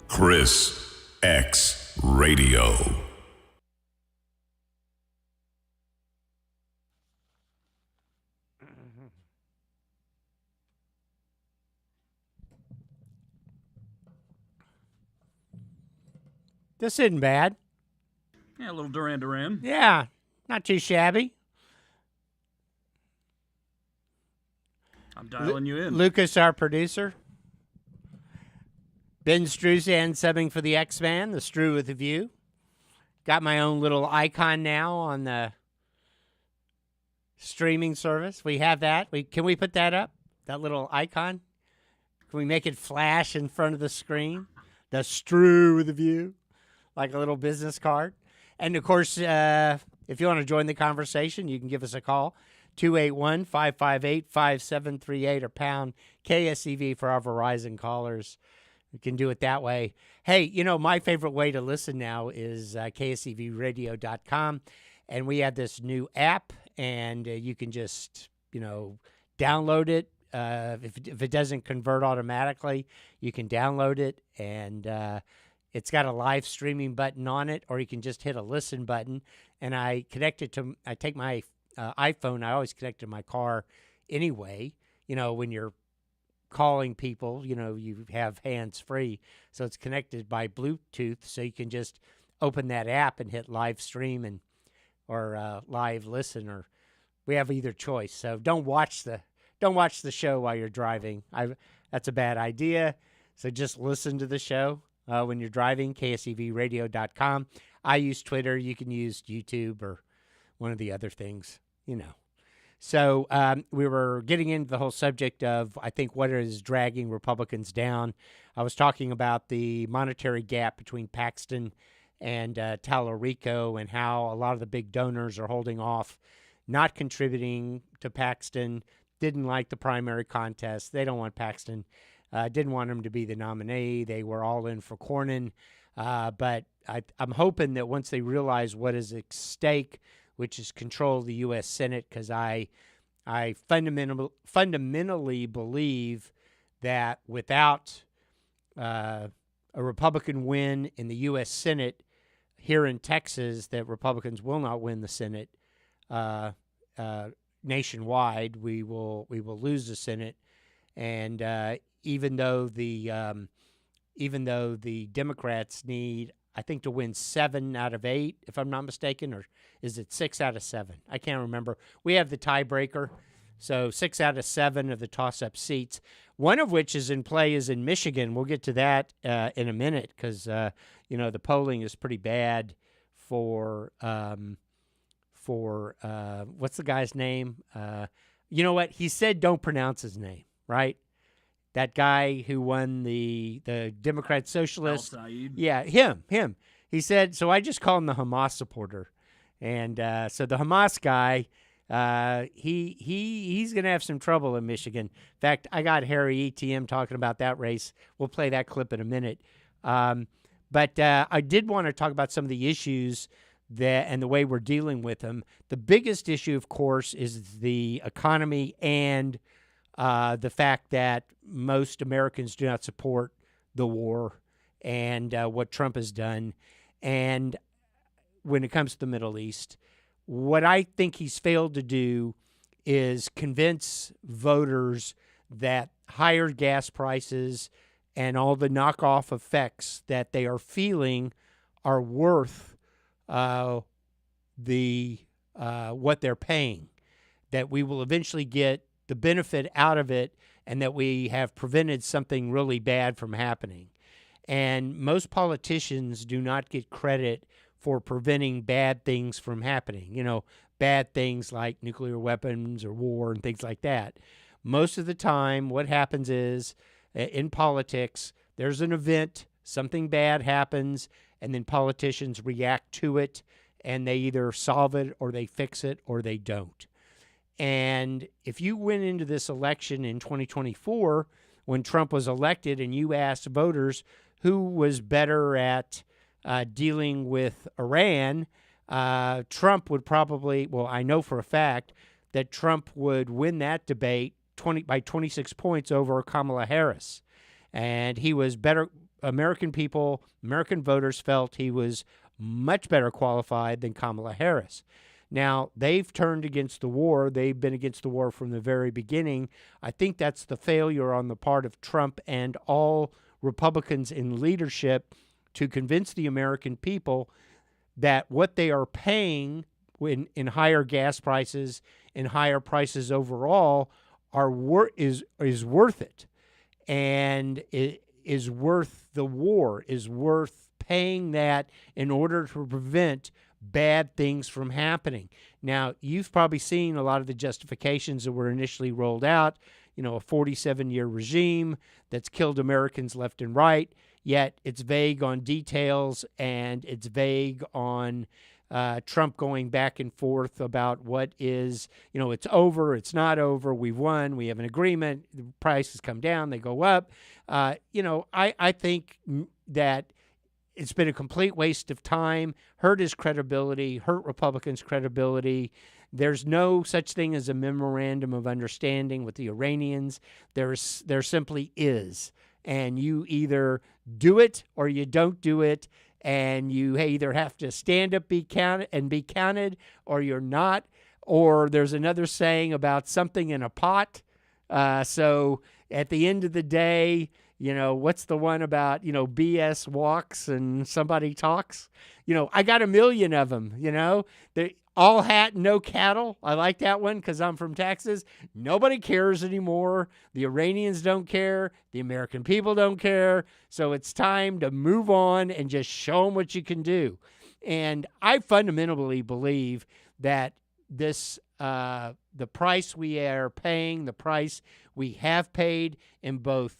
ChrisXradio. This isn't bad. Yeah, a little Duran Duran. Yeah, not too shabby. I'm dialing you in. Lucas, our producer. Ben Struesand subbing for the X-Man, the Stru View. Got my own little icon now on the streaming service. We have that. Can we put that up? That little icon? Can we make it flash in front of the screen? The Stru View, like a little business card. And, of course, if you want to join the conversation, you can give us a call, 281-558-5738 or pound KSEV for our Verizon callers. You can do it that way. Hey, my favorite way to listen now is KSEVradio.com. And we have this new app, and you can just, download it. If it doesn't convert automatically, you can download it, and it's got a live streaming button on it, or you can just hit a listen button. And I take my iPhone, I always connect to my car anyway. When you're calling people, you have hands-free, so it's connected by Bluetooth, so you can just open that app and hit live stream or live listen, or we have either choice. So don't watch the show while you're driving. That's a bad idea. So just listen to the show when you're driving. KSEVradio.com. I use Twitter. You can use YouTube or one of the other things. So we were getting into the whole subject of, I think, what is dragging Republicans down. I was talking about the monetary gap between Paxton and Talarico, and how a lot of the big donors are holding off, not contributing to Paxton, didn't like the primary contest. They don't want Paxton, didn't want him to be the nominee. They were all in for Cornyn. But I'm hoping that once they realize what is at stake, which is control of the U.S. Senate, because I fundamentally believe that without a Republican win in the U.S. Senate here in Texas, that Republicans will not win the Senate nationwide. We will lose the Senate, and even though the Democrats need, I think, to win 7 out of 8, if I'm not mistaken, or is it 6 out of 7? I can't remember. We have the tiebreaker, so 6 out of 7 of the toss-up seats, one of which is in play is in Michigan. We'll get to that in a minute, because the polling is pretty bad for what's the guy's name? You know what? He said don't pronounce his name, right? That guy who won the Democrat Socialist. Yeah, him. He said, so I just call him the Hamas supporter. And so the Hamas guy, he's going to have some trouble in Michigan. In fact, I got Harry ETM talking about that race. We'll play that clip in a minute. But I did want to talk about some of the issues and the way we're dealing with them. The biggest issue, of course, is the economy and the fact that most Americans do not support the war and what Trump has done. And when it comes to the Middle East, what I think he's failed to do is convince voters that higher gas prices and all the knockoff effects that they are feeling are worth what they're paying, that we will eventually get the benefit out of it, and that we have prevented something really bad from happening. And most politicians do not get credit for preventing bad things from happening. You know, bad things like nuclear weapons or war and things like that. Most of the time, what happens is, in politics, there's an event, something bad happens, and then politicians react to it, and they either solve it or they fix it or they don't. And if you went into this election in 2024, when Trump was elected, and you asked voters who was better at dealing with Iran, Trump would probably, well, I know for a fact that Trump would win that debate by 26 points over Kamala Harris. And he was better. American voters felt he was much better qualified than Kamala Harris. Now, they've turned against the war. They've been against the war from the very beginning. I think that's the failure on the part of Trump and all Republicans in leadership to convince the American people that what they are paying in higher gas prices and higher prices overall is worth it, and it is worth the war, is worth paying that in order to prevent bad things from happening. Now, you've probably seen a lot of the justifications that were initially rolled out, you know, a 47-year regime that's killed Americans left and right, yet it's vague on details, and it's vague on Trump going back and forth about what is, you know, it's over, it's not over, we've won, we have an agreement, the prices come down, they go up. You know, I think that it's been a complete waste of time, hurt his credibility, hurt Republicans' credibility. There's no such thing as a memorandum of understanding with the Iranians. There simply is. And you either do it or you don't do it. And you either have to stand up, be counted, or you're not. Or there's another saying about something in a pot. So at the end of the day, you know, what's the one about, you know, BS walks and somebody talks? You know, I got a million of them, you know. They're all hat, no cattle. I like that one because I'm from Texas. Nobody cares anymore. The Iranians don't care. The American people don't care. So it's time to move on and just show them what you can do. And I fundamentally believe that this, the price we are paying, the price we have paid in both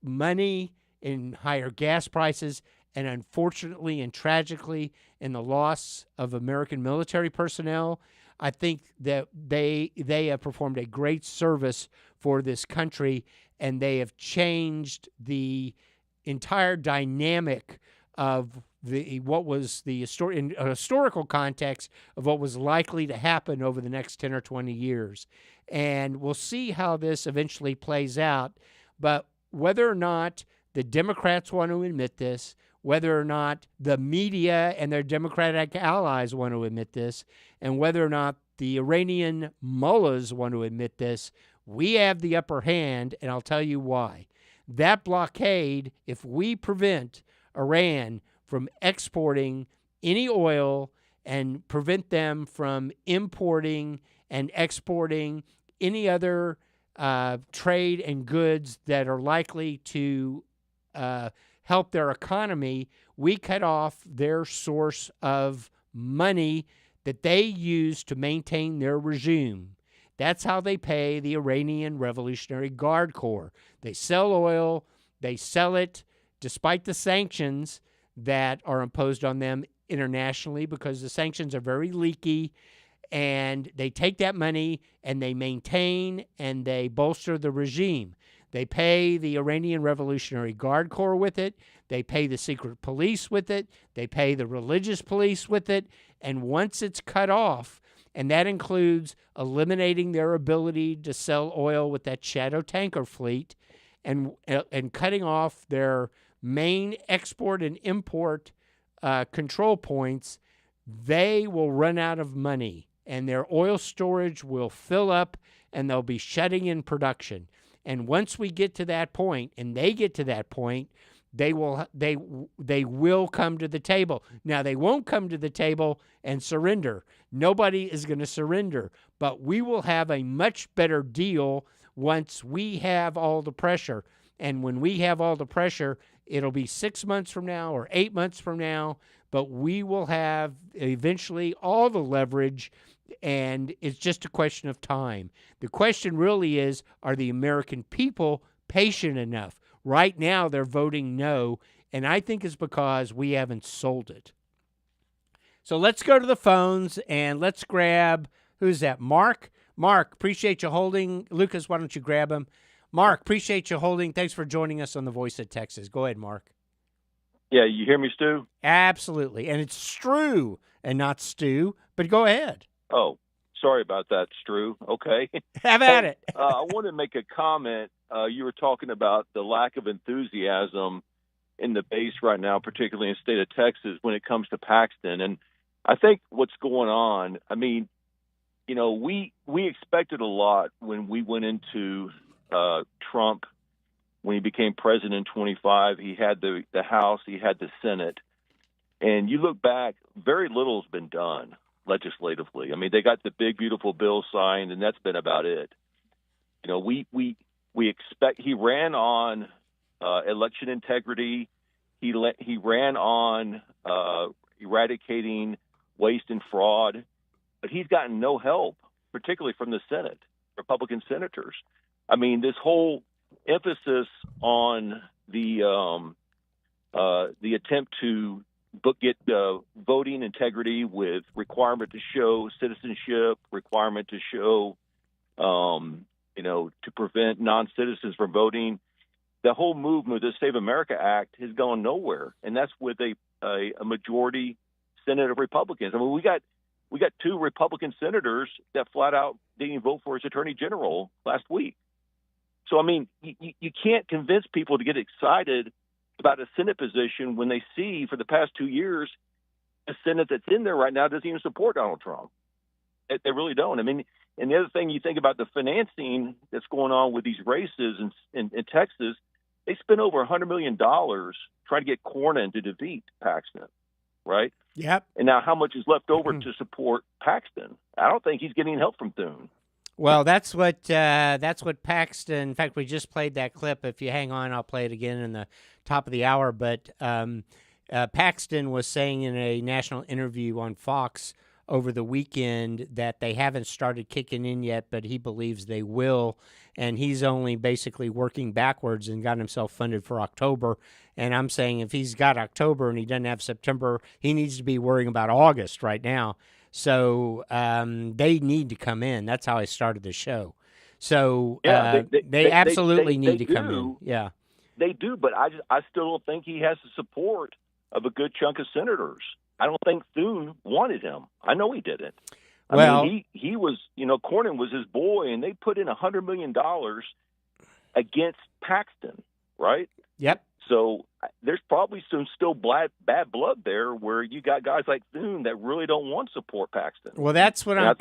money, in higher gas prices, and unfortunately and tragically in the loss of American military personnel, I think that they have performed a great service for this country, and they have changed the entire dynamic of what was the in a historical context of what was likely to happen over the next 10 or 20 years. And we'll see how this eventually plays out. But whether or not the Democrats want to admit this, whether or not the media and their Democratic allies want to admit this, and whether or not the Iranian mullahs want to admit this, we have the upper hand, and I'll tell you why. That blockade, if we prevent Iran from exporting any oil and prevent them from importing and exporting any other trade and goods that are likely to help their economy, we cut off their source of money that they use to maintain their regime. That's how they pay the Iranian Revolutionary Guard Corps. They sell oil, they sell it despite the sanctions that are imposed on them internationally, because the sanctions are very leaky, and they take that money and they maintain and they bolster the regime. They pay the Iranian Revolutionary Guard Corps with it. They pay the secret police with it. They pay the religious police with it. And once it's cut off, and that includes eliminating their ability to sell oil with that shadow tanker fleet, and cutting off their main export and import control points, they will run out of money, and their oil storage will fill up, and they'll be shutting in production. And once we get to that point, and they get to that point, they will come to the table. Now, they won't come to the table and surrender. Nobody is going to surrender, but we will have a much better deal once we have all the pressure. And when we have all the pressure, it'll be 6 months from now or 8 months from now, but we will have eventually all the leverage, and it's just a question of time. The question really is, are the American people patient enough? Right now, they're voting no, and I think it's because we haven't sold it. So let's go to the phones, and let's grab, who's that, Mark? Mark, appreciate you holding. Lucas, why don't you grab him? Mark, appreciate you holding. Thanks for joining us on The Voice of Texas. Go ahead, Mark. Yeah, you hear me, Stu? Absolutely. And it's Stru and not Stu, but go ahead. Oh, sorry about that, Stru. Okay. Have at it. I want to make a comment. You were talking about the lack of enthusiasm in the base right now, particularly in the state of Texas, when it comes to Paxton. And I think what's going on, I mean, you know, we expected a lot when we went into Trump. When he became president in 25, he had the House, he had the Senate. And you look back, very little has been done legislatively. I mean, they got the big, beautiful bill signed, and that's been about it. You know, we expect, he ran on election integrity. He ran on eradicating waste and fraud, but he's gotten no help, particularly from the Senate, Republican senators. I mean, this whole emphasis on the attempt to get voting integrity with requirement to show citizenship, requirement to show, to prevent non-citizens from voting. The whole movement, the Save America Act, has gone nowhere, and that's with a majority Senate of Republicans. I mean, we got 2 Republican senators that flat out didn't even vote for his attorney general last week. So, I mean, you can't convince people to get excited about a Senate position when they see for the past 2 years a Senate that's in there right now doesn't even support Donald Trump. They really don't. I mean, and the other thing, you think about the financing that's going on with these races in Texas, they spent over $100 million trying to get Cornyn to defeat Paxton, right? Yep. And now how much is left over to support Paxton? I don't think he's getting help from Thune. Well, that's what Paxton. In fact, we just played that clip. If you hang on, I'll play it again in the top of the hour. But Paxton was saying in a national interview on Fox over the weekend that they haven't started kicking in yet, but he believes they will. And he's only basically working backwards and got himself funded for October. And I'm saying if he's got October and he doesn't have September, he needs to be worrying about August right now. So they need to come in. That's how I started the show. So they absolutely need to come in. Yeah, they do. But I still don't think he has the support of a good chunk of senators. I don't think Thune wanted him. I know he didn't. I mean, he was, Cornyn was his boy, and they put in $100 million against Paxton, right? Yep. So there's probably some still bad blood there where you got guys like Thune that really don't want to support Paxton. Well, that's what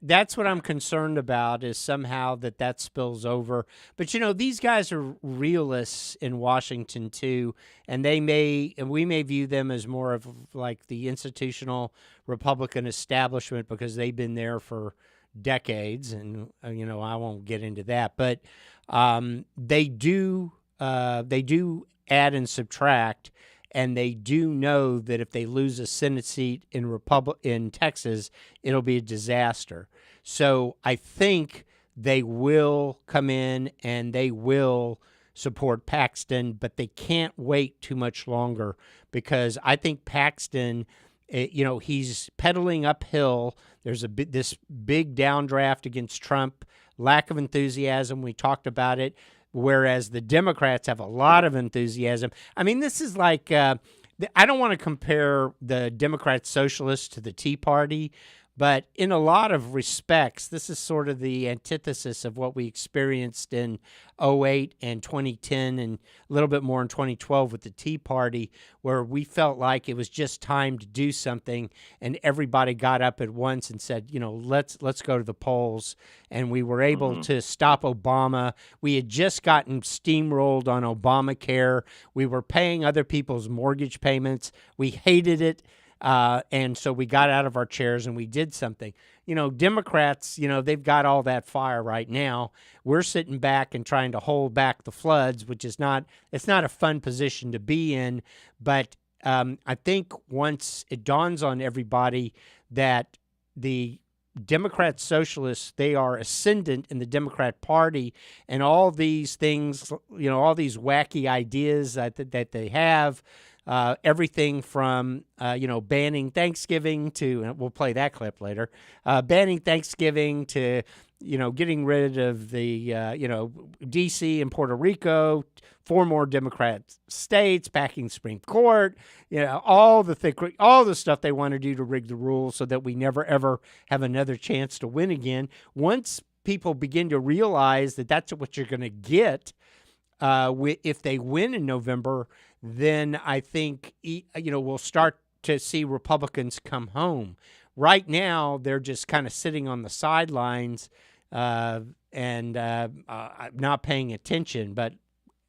that's what I'm concerned about, is somehow that spills over. But these guys are realists in Washington too, and we may view them as more of like the institutional Republican establishment because they've been there for decades, and I won't get into that, but they do add and subtract, and they do know that if they lose a Senate seat in Texas, it'll be a disaster. So I think they will come in and they will support Paxton, but they can't wait too much longer, because I think Paxton, he's pedaling uphill. There's this big downdraft against Trump, lack of enthusiasm. We talked about it, whereas the Democrats have a lot of enthusiasm. I mean, this is like, I don't want to compare the Democrat Socialists to the Tea Party, but in a lot of respects, this is sort of the antithesis of what we experienced in 2008 and 2010 and a little bit more in 2012 with the Tea Party, where we felt like it was just time to do something, and everybody got up at once and said, let's go to the polls. And we were able to stop Obama. We had just gotten steamrolled on Obamacare. We were paying other people's mortgage payments. We hated it. And so we got out of our chairs and we did something. Democrats, they've got all that fire right now. We're sitting back and trying to hold back the floods, which is it's not a fun position to be in. But I think once it dawns on everybody that the Democrat Socialists, they are ascendant in the Democrat Party, and all these things, all these wacky ideas that they have, everything from, banning Thanksgiving to, and we'll play that clip later, banning Thanksgiving to, getting rid of the, D.C. and Puerto Rico, 4 more Democrat states, backing Supreme Court, all the stuff they want to do to rig the rules so that we never, ever have another chance to win again. Once people begin to realize that that's what you're going to get if they win in November, then I think, we'll start to see Republicans come home. Right now, they're just kind of sitting on the sidelines and not paying attention. But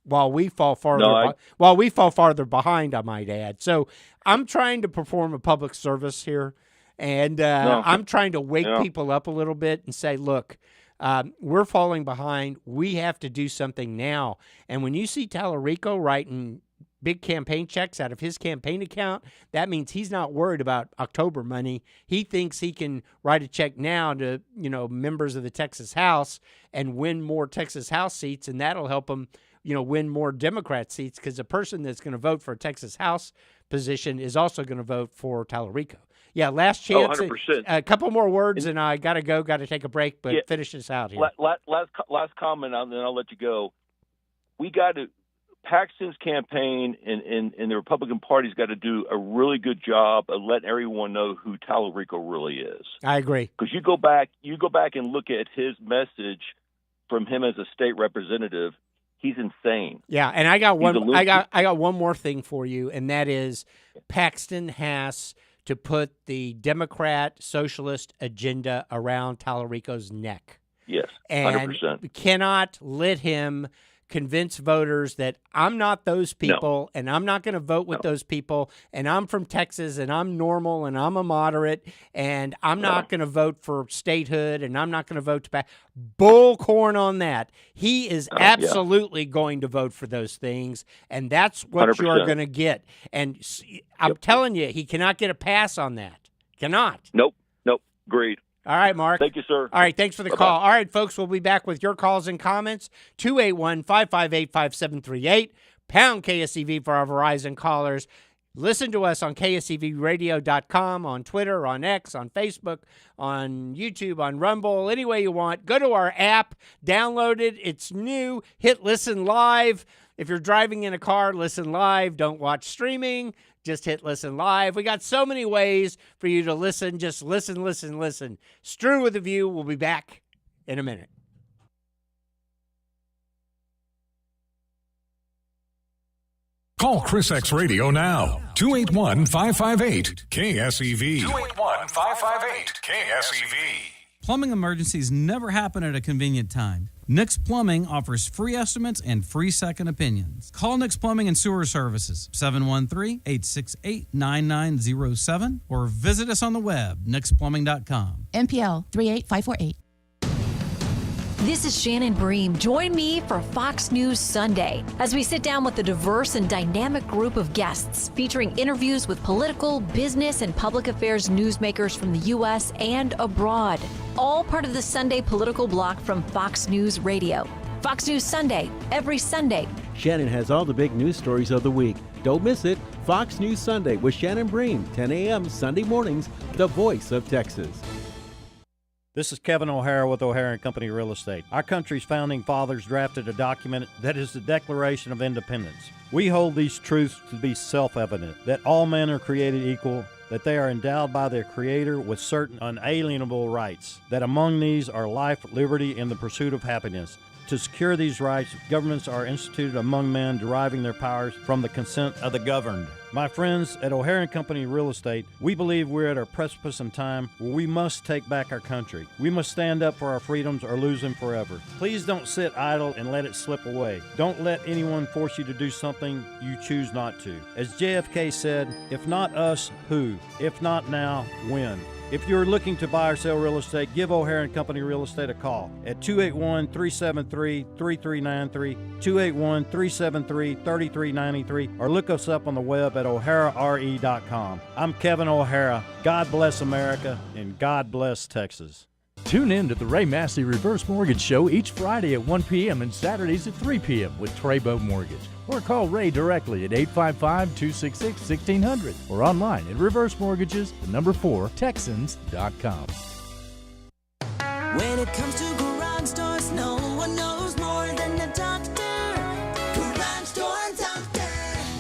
while we fall farther behind, I might add. So I'm trying to perform a public service here, and I'm trying to wake people up a little bit and say, look, we're falling behind. We have to do something now. And when you see Talarico writing big campaign checks out of his campaign account, that means he's not worried about October money. He thinks he can write a check now to, members of the Texas House and win more Texas House seats, and that'll help him, win more Democrat seats, because the person that's going to vote for a Texas House position is also going to vote for Talarico. Yeah, last chance. 100%. A couple more words, and I got to take a break, but finish this out here. Last comment, and then I'll let you go. We got to Paxton's campaign and the Republican Party's got to do a really good job of letting everyone know who Talarico really is. I agree. Because you go back and look at his message from him as a state representative. He's insane. Yeah, and I got one more thing for you, and that is Paxton has to put the Democrat socialist agenda around Talarico's neck. Yes, 100%. And we cannot let him convince voters that I'm not those people, and I'm not going to vote with those people, and I'm from Texas, and I'm normal, and I'm a moderate, and I'm not going to vote for statehood, and I'm not going to vote to pass. Bullcorn on that. He is absolutely going to vote for those things, and that's what 100%. you're going to get. And I'm telling you, he cannot get a pass on that. Cannot. Nope. Agreed. All right, Mark. Thank you, sir. All right, thanks for the call. All right, folks, we'll be back with your calls and comments. 281-558-5738, pound KSEV for our Verizon callers. Listen to us on KSEVradio.com, on Twitter, on X, on Facebook, on YouTube, on Rumble, any way you want. Go to our app, download it. It's new. Hit listen live. If you're driving in a car, listen live. Don't watch streaming. Just hit listen live. We got so many ways for you to listen. Just listen. Stru with the View. We'll be back in a minute. Call ChrisXradio now. 281-558-KSEV. 281-558-KSEV. Plumbing emergencies never happen at a convenient time. Nix Plumbing offers free estimates and free second opinions. Call Nix Plumbing and Sewer Services, 713-868-9907, or visit us on the web, nixplumbing.com. MPL 38548. This is Shannon Bream. Join me for Fox News Sunday as we sit down with a diverse and dynamic group of guests featuring interviews with political, business, and public affairs newsmakers from the U.S. and abroad. All part of the Sunday political block from Fox News Radio. Fox News Sunday, every Sunday. Shannon has all the big news stories of the week. Don't miss it. Fox News Sunday with Shannon Bream, 10 a.m. Sunday mornings, the voice of Texas. This is Kevin O'Hara with O'Hara & Company Real Estate. Our country's founding fathers drafted a document that is the Declaration of Independence. We hold these truths to be self-evident, that all men are created equal, that they are endowed by their Creator with certain unalienable rights, that among these are life, liberty, and the pursuit of happiness. To secure these rights, governments are instituted among men, deriving their powers from the consent of the governed. My friends at O'Hara & Company Real Estate, we believe we're at a precipice in time where we must take back our country. We must stand up for our freedoms or lose them forever. Please don't sit idle and let it slip away. Don't let anyone force you to do something you choose not to. As JFK said, if not us, who? If not now, when? If you're looking to buy or sell real estate, give O'Hara & Company Real Estate a call at 281-373-3393, 281-373-3393, or look us up on the web at o'harare.com. I'm Kevin O'Hara. God bless America, and God bless Texas. Tune in to the Ray Massey Reverse Mortgage Show each Friday at 1 p.m. and Saturdays at 3 p.m. with Trabo Mortgage. Or call Ray directly at 855-266-1600 or online at reversemortgages4texans.com. When it comes to garage doors, no one knows more than the doctor. Garage Door Doctor.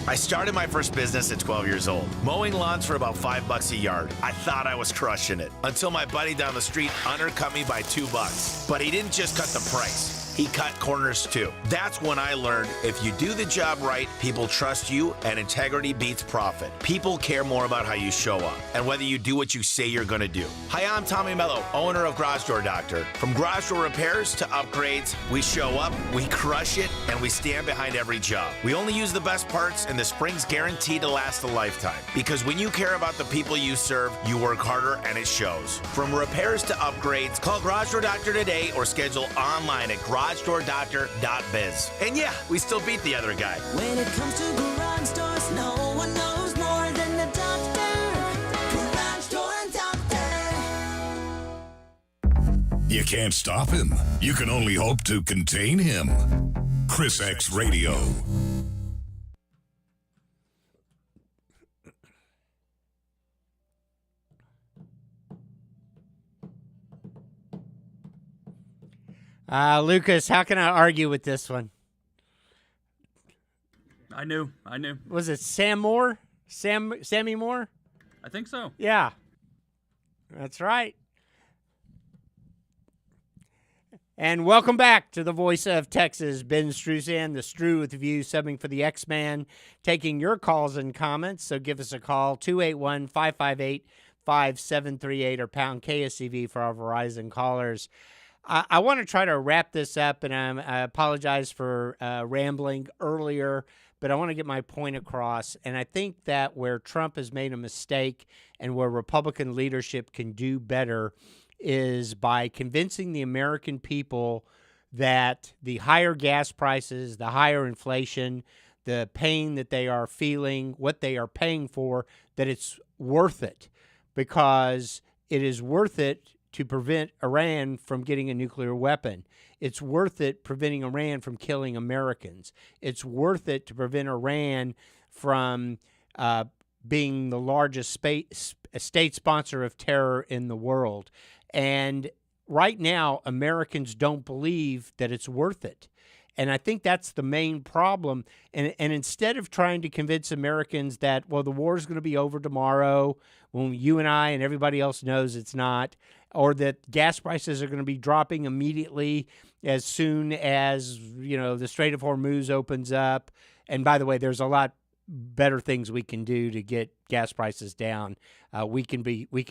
I started my first business at 12 years old, mowing lawns for about $5 a yard. I thought I was crushing it until my buddy down the street undercut me by $2. But he didn't just cut the price. He cut corners too. That's when I learned if you do the job right, people trust you, and integrity beats profit. People care more about how you show up and whether you do what you say you're going to do. Hi, I'm Tommy Mello, owner of Garage Door Doctor. From garage door repairs to upgrades, we show up, we crush it, and we stand behind every job. We only use the best parts, and the spring's guaranteed to last a lifetime. Because when you care about the people you serve, you work harder, and it shows. From repairs to upgrades, call Garage Door Doctor today or schedule online at garagedoordoctor.biz. And yeah, we still beat the other guy. When it comes to garage doors, no one knows more than the doctor. Garage Door Doctor. You can't stop him. You can only hope to contain him. ChrisXradio. Lucas, how can I argue with this one? I knew. Was it Sam Moore? Sammy Moore? I think so. Yeah. That's right. And welcome back to the voice of Texas, Ben Struesand, the Stru View, subbing for the X-Man, taking your calls and comments. So give us a call, 281-558-5738 or pound KSEV for our Verizon callers. I want to try to wrap this up, and I apologize for rambling earlier, but I want to get my point across. And I think that where Trump has made a mistake and where Republican leadership can do better is by convincing the American people that the higher gas prices, the higher inflation, the pain that they are feeling, what they are paying for, that it's worth it, because it is worth it to prevent Iran from getting a nuclear weapon. It's worth it preventing Iran from killing Americans. It's worth it to prevent Iran from being the largest state sponsor of terror in the world. And right now, Americans don't believe that it's worth it. And I think that's the main problem. And instead of trying to convince Americans that, well, the war is going to be over tomorrow, when you and I and everybody else knows it's not, or that gas prices are going to be dropping immediately as soon as, the Strait of Hormuz opens up. And by the way, there's a lot better things we can do to get gas prices down. We can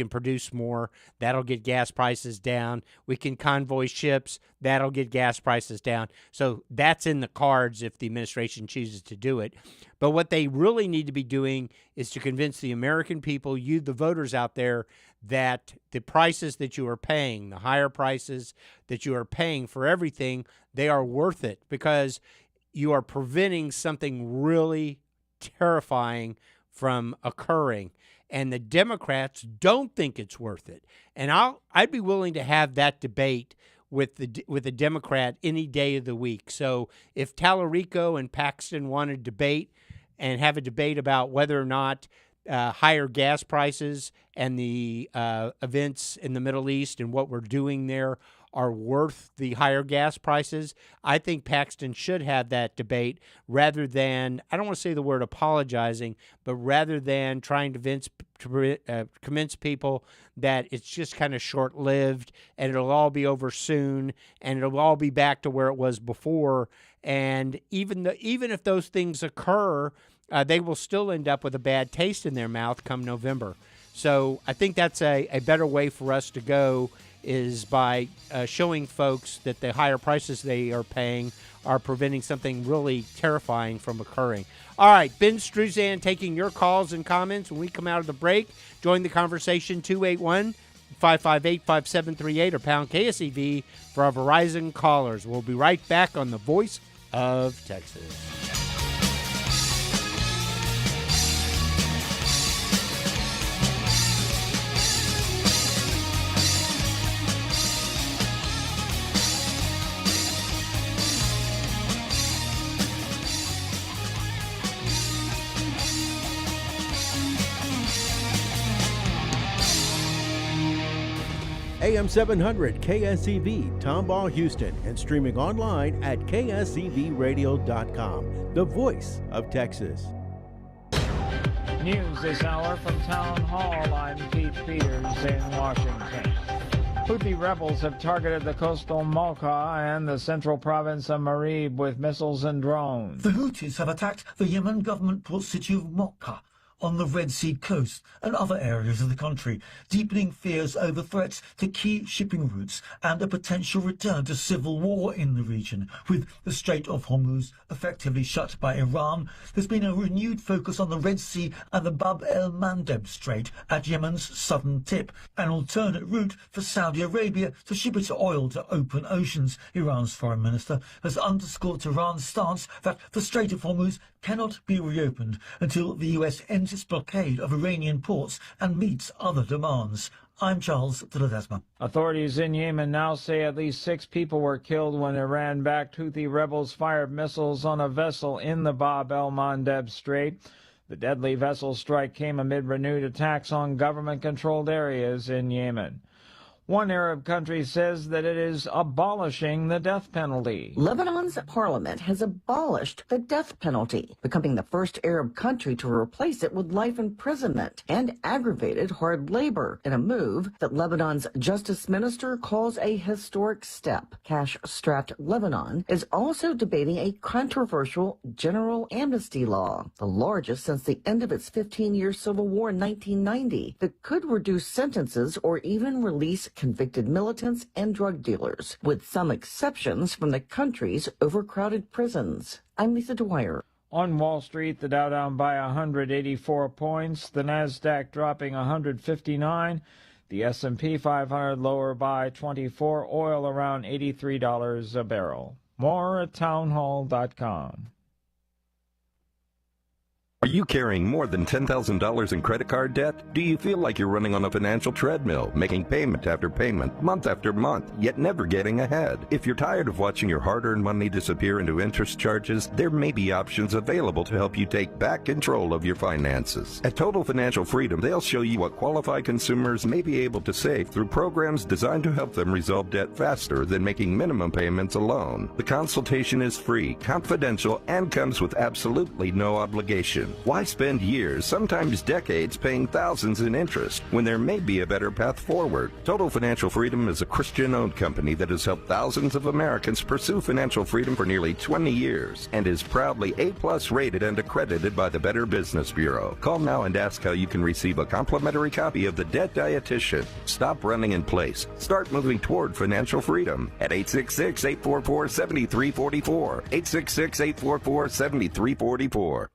produce more. That'll get gas prices down. We can convoy ships. That'll get gas prices down. So that's in the cards if the administration chooses to do it. But what they really need to be doing is to convince the American people, you, the voters out there, that the prices that you are paying, the higher prices that you are paying for everything, they are worth it because you are preventing something really terrifying from occurring. And the Democrats don't think it's worth it. And I'd be willing to have that debate with a Democrat any day of the week. So if Talarico and Paxton want to debate and have a debate about whether or not higher gas prices and the events in the Middle East and what we're doing there are worth the higher gas prices, I think Paxton should have that debate rather than, I don't want to say the word apologizing, but rather than trying to convince people that it's just kind of short-lived and it'll all be over soon and it'll all be back to where it was before. And even if those things occur, they will still end up with a bad taste in their mouth come November. So I think that's a better way for us to go, is by showing folks that the higher prices they are paying are preventing something really terrifying from occurring. All right, Ben Struesand taking your calls and comments when we come out of the break. Join the conversation, 281-558-5738 or pound KSEV for our Verizon callers. We'll be right back on the Voice of Texas. AM 700 KSEV, Tomball, Houston, and streaming online at KSEVradio.com, the voice of Texas. News this hour from Town Hall. I'm Keith Peters in Washington. Houthi rebels have targeted the coastal Mocha and the central province of Marib with missiles and drones. The Houthis have attacked the Yemen government port city of Mocha on the Red Sea coast and other areas of the country, deepening fears over threats to key shipping routes and a potential return to civil war in the region. With the Strait of Hormuz effectively shut by Iran, there's been a renewed focus on the Red Sea and the Bab el-Mandeb Strait at Yemen's southern tip, an alternate route for Saudi Arabia to ship its oil to open oceans. Iran's foreign minister has underscored Iran's stance that the Strait of Hormuz cannot be reopened until the US ends its blockade of Iranian ports and meets other demands. I'm Charles de Ledesma. Authorities in Yemen now say at least 6 people were killed when Iran-backed Houthi rebels fired missiles on a vessel in the Bab el-Mandeb Strait. The deadly vessel strike came amid renewed attacks on government-controlled areas in Yemen. One Arab country says that it is abolishing the death penalty. Lebanon's parliament has abolished the death penalty, becoming the first Arab country to replace it with life imprisonment and aggravated hard labor, in a move that Lebanon's justice minister calls a historic step. Cash-strapped Lebanon is also debating a controversial general amnesty law, the largest since the end of its 15-year civil war in 1990, that could reduce sentences or even release convicted militants and drug dealers, with some exceptions from the country's overcrowded prisons. I'm Lisa Dwyer. On Wall Street, the Dow down by 184 points, the Nasdaq dropping 159, the S&P 500 lower by 24, oil around $83 a barrel. More at townhall.com. Are you carrying more than $10,000 in credit card debt? Do you feel like you're running on a financial treadmill, making payment after payment, month after month, yet never getting ahead? If you're tired of watching your hard-earned money disappear into interest charges, there may be options available to help you take back control of your finances. At Total Financial Freedom, they'll show you what qualified consumers may be able to save through programs designed to help them resolve debt faster than making minimum payments alone. The consultation is free, confidential, and comes with absolutely no obligation. Why spend years, sometimes decades, paying thousands in interest when there may be a better path forward? Total Financial Freedom is a Christian-owned company that has helped thousands of Americans pursue financial freedom for nearly 20 years and is proudly A+ rated and accredited by the Better Business Bureau. Call now and ask how you can receive a complimentary copy of The Debt Dietitian. Stop running in place. Start moving toward financial freedom at 866-844-7344. 866-844-7344.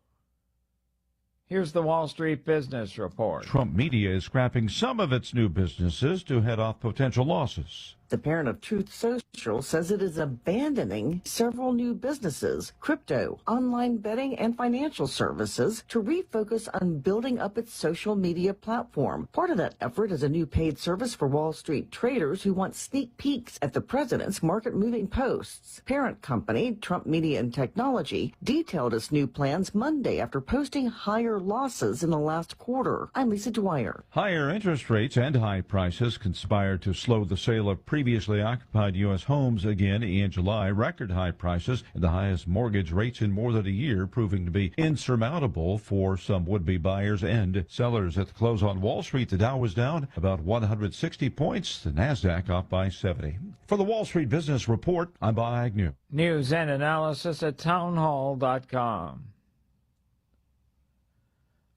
Here's the Wall Street Business Report. Trump Media is scrapping some of its new businesses to head off potential losses. The parent of Truth Social says it is abandoning several new businesses, crypto, online betting, and financial services to refocus on building up its social media platform. Part of that effort is a new paid service for Wall Street traders who want sneak peeks at the president's market-moving posts. Parent company, Trump Media and Technology, detailed its new plans Monday after posting higher losses in the last quarter. I'm Lisa Dwyer. Higher interest rates and high prices conspired to slow the sale of previously occupied U.S. homes again in July. Record high prices and the highest mortgage rates in more than a year, proving to be insurmountable for some would-be buyers and sellers. At the close on Wall Street, the Dow was down about 160 points, the NASDAQ off by 70. For the Wall Street Business Report, I'm Bob Agnew. News and analysis at townhall.com.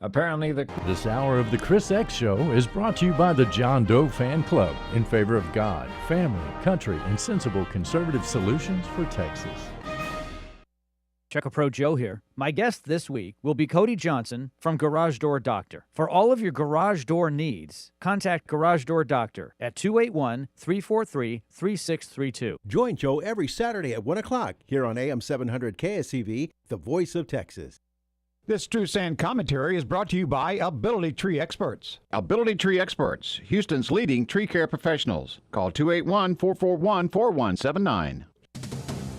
Apparently, This hour of the Chris X Show is brought to you by the John Doe Fan Club, in favor of God, family, country, and sensible conservative solutions for Texas. Checo Pro Joe here. My guest this week will be Cody Johnson from Garage Door Doctor. For all of your garage door needs, contact Garage Door Doctor at 281-343-3632. Join Joe every Saturday at 1 o'clock here on AM 700 KSEV, the voice of Texas. This Struesand commentary is brought to you by Ability Tree Experts. Ability Tree Experts, Houston's leading tree care professionals. Call 281-441-4179.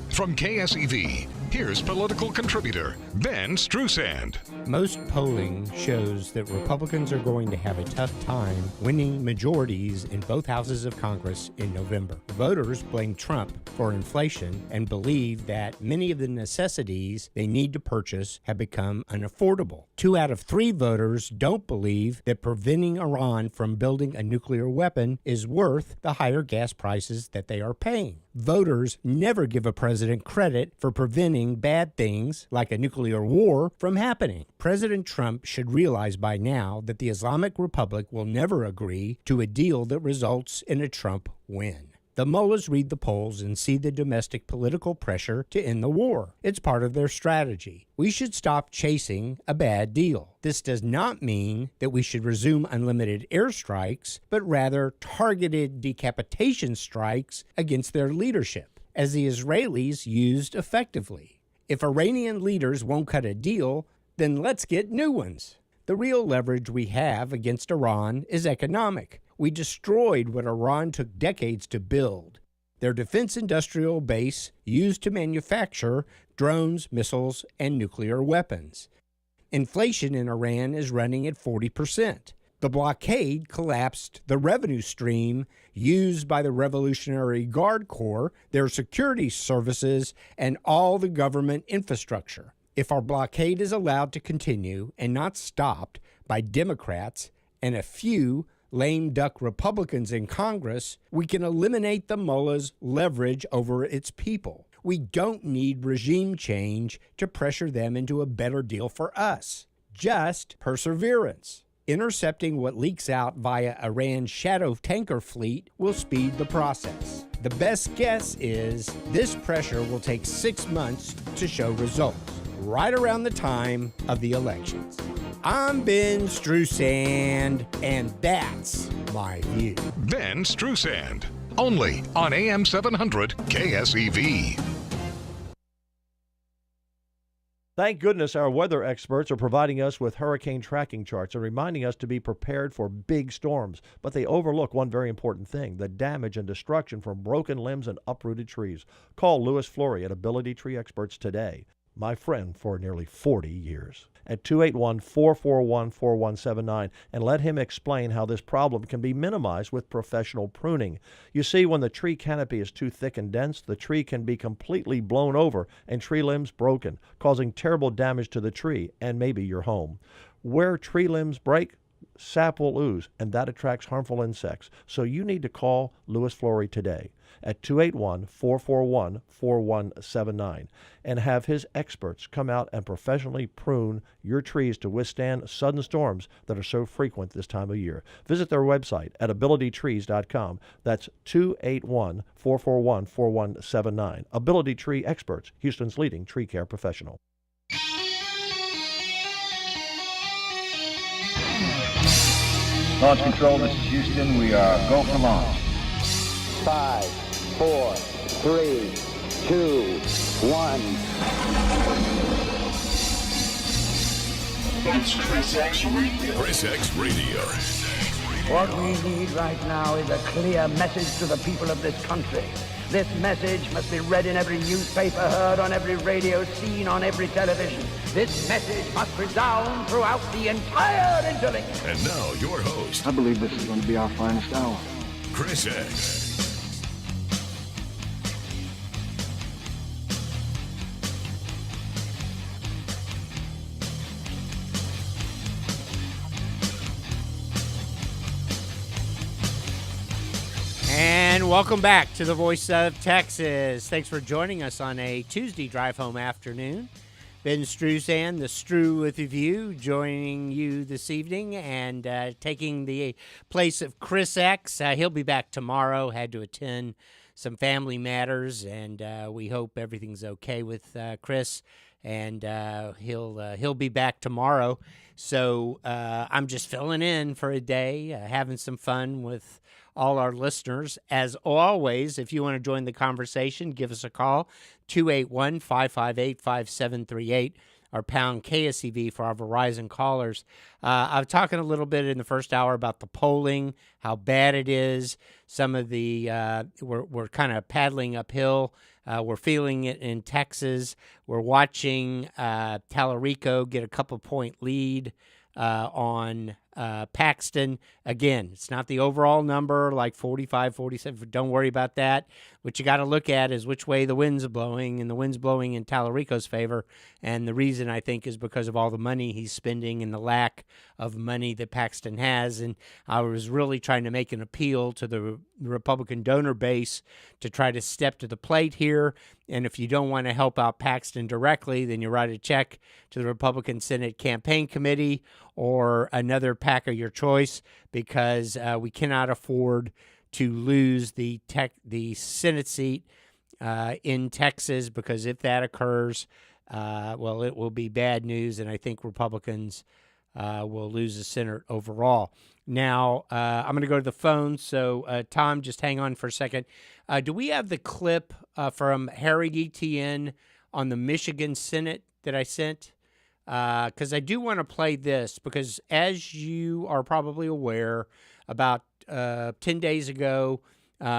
From KSEV, here's political contributor Ben Struesand. Most polling shows that Republicans are going to have a tough time winning majorities in both houses of Congress in November. Voters blame Trump for inflation and believe that many of the necessities they need to purchase have become unaffordable. 2 out of 3 voters don't believe that preventing Iran from building a nuclear weapon is worth the higher gas prices that they are paying. Voters never give a president credit for preventing bad things like a nuclear war from happening. President Trump should realize by now that the Islamic Republic will never agree to a deal that results in a Trump win. The mullahs read the polls and see the domestic political pressure to end the war. It's part of their strategy. We should stop chasing a bad deal. This does not mean that we should resume unlimited airstrikes, but rather targeted decapitation strikes against their leadership, as the Israelis used effectively. If Iranian leaders won't cut a deal, then let's get new ones. The real leverage we have against Iran is economic. We destroyed what Iran took decades to build. Their defense industrial base used to manufacture drones, missiles, and nuclear weapons. Inflation in Iran is running at 40%. The blockade collapsed the revenue stream used by the Revolutionary Guard Corps, their security services, and all the government infrastructure. If our blockade is allowed to continue and not stopped by Democrats and a few lame duck Republicans in Congress, we can eliminate the mullah's leverage over its people. We don't need regime change to pressure them into a better deal for us. Just perseverance. Intercepting what leaks out via Iran's shadow tanker fleet will speed the process. The best guess is this pressure will take 6 months to show results, right around the time of the elections. I'm Ben Struesand, and that's my view. Ben Struesand, only on AM 700 KSEV. Thank goodness our weather experts are providing us with hurricane tracking charts and reminding us to be prepared for big storms. But they overlook one very important thing, the damage and destruction from broken limbs and uprooted trees. Call Louis Flory at Ability Tree Experts today, my friend for nearly 40 years, at 281-441-4179, and let him explain how this problem can be minimized with professional pruning. You see, when the tree canopy is too thick and dense, the tree can be completely blown over and tree limbs broken, causing terrible damage to the tree and maybe your home. Where tree limbs break, sap will ooze, and that attracts harmful insects. So you need to call Louis Flory today at 281-441-4179 and have his experts come out and professionally prune your trees to withstand sudden storms that are so frequent this time of year. Visit their website at abilitytrees.com. That's 281-441-4179. Ability Tree Experts, Houston's leading tree care professional. Launch control, this is Houston. We are go for launch. 5, 4, 3, 2, 1. It's ChrisXradio. ChrisXradio. What we need right now is a clear message to the people of this country. This message must be read in every newspaper, heard on every radio, seen on every television. This message must resound throughout the entire interlink. And now, your host. I believe this is going to be our finest hour. Chris X. And welcome back to the Voice of Texas. Thanks for joining us on a Tuesday drive home afternoon. Ben Struesand, the Stru View, joining you this evening and taking the place of Chris X. He'll be back tomorrow. Had to attend some family matters, and we hope everything's okay with Chris. And he'll be back tomorrow. So I'm just filling in for a day, having some fun with all our listeners. As always, if you want to join the conversation, give us a call, 281-558-5738, or pound KSEV for our Verizon callers. I was talking a little bit in the first hour about the polling, how bad it is. Some of the, we're kind of paddling uphill. We're feeling it in Texas. We're watching Talarico get a couple-point lead on Paxton. Again, it's not the overall number, like 45, 47. Don't worry about that. What you got to look at is which way the wind's blowing, and the wind's blowing in Talarico's favor. And the reason, I think, is because of all the money he's spending and the lack of money that Paxton has. And I was really trying to make an appeal to the Republican donor base to try to step to the plate here. And if you don't want to help out Paxton directly, then you write a check to the Republican Senate Campaign Committee or another PAC of your choice, because we cannot afford to lose the Senate seat in Texas, because if that occurs, well, it will be bad news, and I think Republicans will lose the Senate overall. Now, I'm going to go to the phone, so Tom, just hang on for a second. Do we have the clip from Harry Etienne on the Michigan Senate that I sent? Because I do want to play this, because as you are probably aware, about 10 days ago,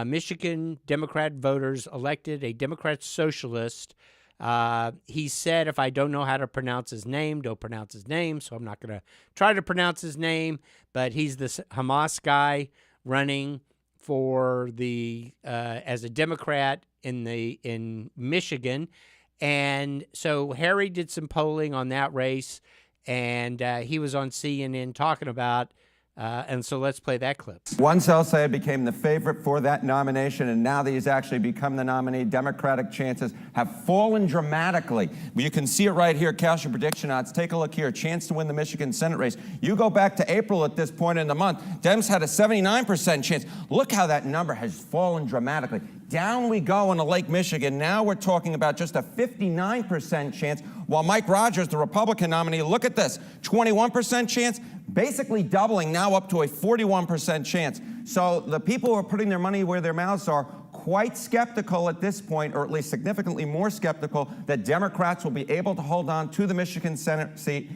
Michigan Democrat voters elected a Democrat socialist. He said, if I don't know how to pronounce his name, don't pronounce his name, so I'm not going to try to pronounce his name, but he's this Hamas guy running for the as a Democrat in Michigan. And so Harry did some polling on that race, and he was on CNN talking about, and so let's play that clip. Once El-Sayed became the favorite for that nomination, and now that he's actually become the nominee, Democratic chances have fallen dramatically. You can see it right here, cast your prediction odds. Take a look here, chance to win the Michigan Senate race. You go back to April at this point in the month, Dems had a 79% chance. Look how that number has fallen dramatically. Down we go into Lake Michigan. Now we're talking about just a 59% chance, while Mike Rogers, the Republican nominee, look at this, 21% chance, basically doubling, now up to a 41% chance. So the people who are putting their money where their mouths are quite skeptical at this point, or at least significantly more skeptical, that Democrats will be able to hold on to the Michigan Senate seat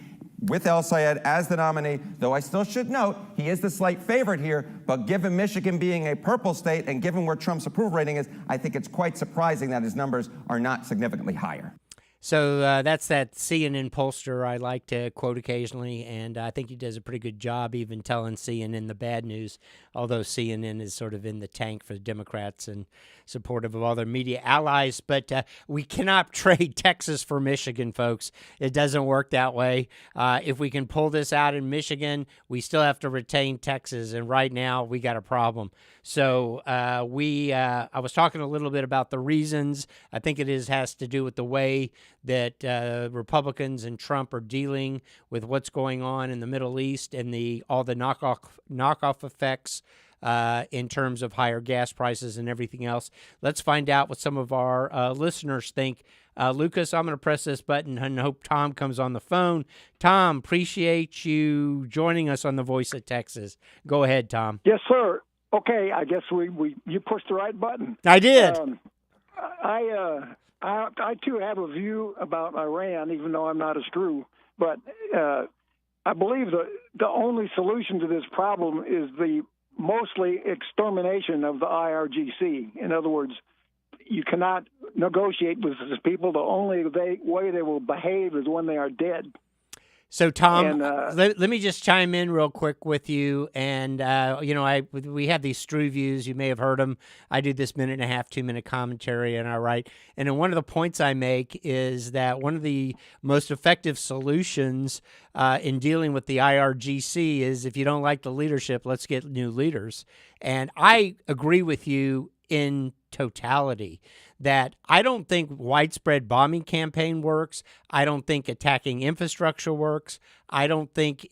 with El-Sayed as the nominee, though I still should note he is the slight favorite here, but given Michigan being a purple state and given where Trump's approval rating is, I think it's quite surprising that his numbers are not significantly higher. So that's that CNN pollster I like to quote occasionally, and I think he does a pretty good job even telling CNN the bad news, although CNN is sort of in the tank for the Democrats and supportive of all their media allies. But we cannot trade Texas for Michigan, folks. It doesn't work that way. If we can pull this out in Michigan, we still have to retain Texas, and right now we got a problem. So I was talking a little bit about the reasons. I think it has to do with the way that Republicans and Trump are dealing with what's going on in the Middle East and all the knockoff effects in terms of higher gas prices and everything else. Let's find out what some of our listeners think Lucas, I'm going to press this button and hope Tom comes on the phone. Tom, appreciate you joining us on The Voice of Texas. Go ahead, Tom. Yes, sir. Okay, I guess you pushed the right button. I did. I too have a view about Iran, even though I'm not a Stru. But I believe the only solution to this problem is the mostly extermination of the IRGC. In other words, you cannot negotiate with these people. The only way they will behave is when they are dead. So, Tom, let me just chime in real quick with you. And, we have these Stru Views. You may have heard them. I do this 1.5, 2-minute commentary, and I write. And then one of the points I make is that one of the most effective solutions in dealing with the IRGC is if you don't like the leadership, let's get new leaders. And I agree with you in totality that I don't think widespread bombing campaign works. I don't think attacking infrastructure works. I don't think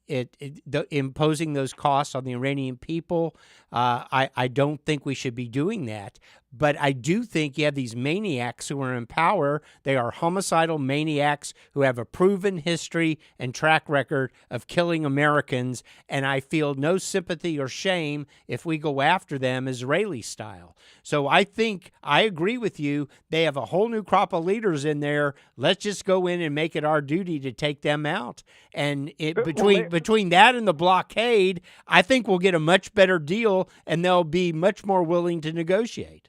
imposing those costs on the Iranian people. I don't think we should be doing that. But I do think you have these maniacs who are in power. They are homicidal maniacs who have a proven history and track record of killing Americans, and I feel no sympathy or shame if we go after them Israeli style. So I think I agree with you. They have a whole new crop of leaders in there. Let's just go in and make it our duty to take them out. And between that and the blockade, I think we'll get a much better deal, and they'll be much more willing to negotiate.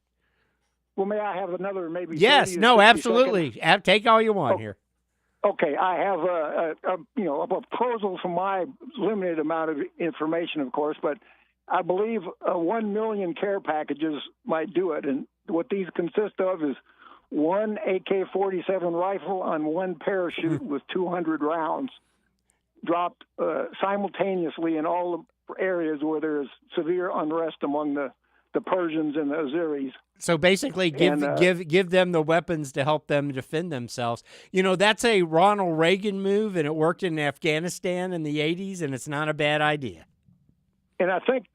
Well, may I have another maybe? Yes, no, absolutely. Take all you want here. Okay, I have a proposal from my limited amount of information, of course, but I believe 1 million care packages might do it. And what these consist of is one AK-47 rifle on one parachute with 200 rounds dropped simultaneously in all the areas where there is severe unrest among the Persians and the Azeris. So basically give them the weapons to help them defend themselves. You know, that's a Ronald Reagan move, and it worked in Afghanistan in the 80s, and it's not a bad idea. And I think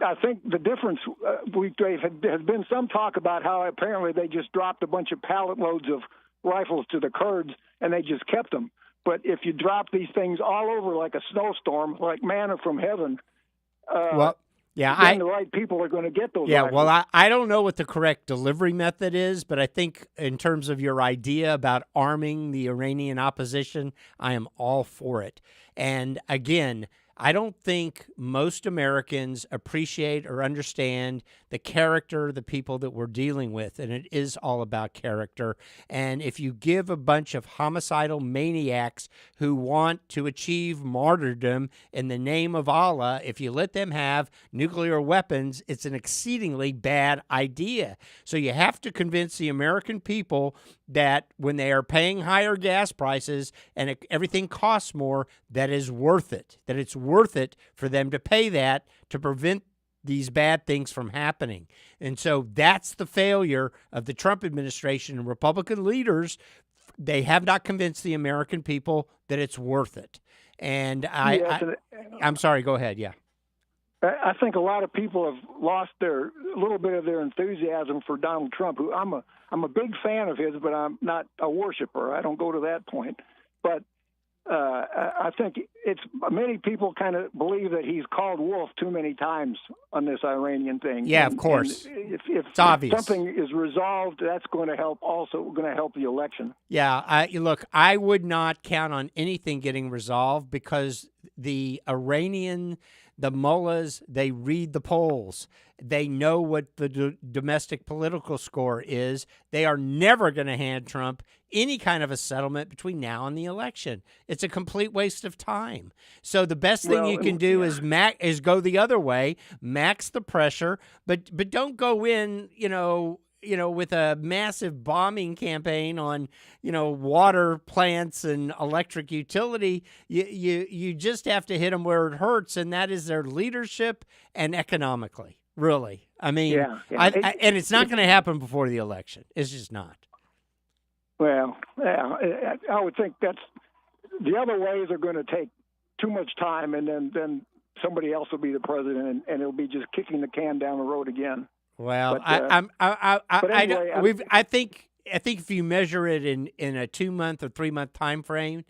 the difference, has been some talk about how apparently they just dropped a bunch of pallet loads of rifles to the Kurds, and they just kept them. But if you drop these things all over like a snowstorm, like manna from heaven, then the right people are going to get those rifles. Well, I don't know what the correct delivery method is, but I think in terms of your idea about arming the Iranian opposition, I am all for it. And again, I don't think most Americans appreciate or understand the character of the people that we're dealing with, and it is all about character. And if you give a bunch of homicidal maniacs who want to achieve martyrdom in the name of Allah, if you let them have nuclear weapons, it's an exceedingly bad idea. So you have to convince the American people that when they are paying higher gas prices and everything costs more, that is worth it, that it's worth it for them to pay that to prevent these bad things from happening. And so that's the failure of the Trump administration and Republican leaders. They have not convinced the American people that it's worth it. And I'm sorry, go ahead. Yeah. I think a lot of people have lost a little bit of their enthusiasm for Donald Trump, who I'm a big fan of his, but I'm not a worshiper. I don't go to that point. But I think many people kind of believe that he's called wolf too many times on this Iranian thing. Yeah, of course. If obvious. Something is resolved, that's going to help. Also, going to help the election. Yeah, look, I would not count on anything getting resolved because the Iranian, the mullahs, they read the polls. They know what the domestic political score is. They are never going to hand Trump any kind of a settlement between now and the election. It's a complete waste of time. So the best thing you can do is go the other way, max the pressure, but don't go in, with a massive bombing campaign on, water plants and electric utility. You just have to hit them where it hurts, and that is their leadership and economically. Really, I mean, and it's not going to happen before the election. It's just not. Well, I would think that's the other ways are going to take too much time, and then somebody else will be the president, and it'll be just kicking the can down the road again. Well, but anyway, I think I think if you measure it in a 2-month or 3-month time frame,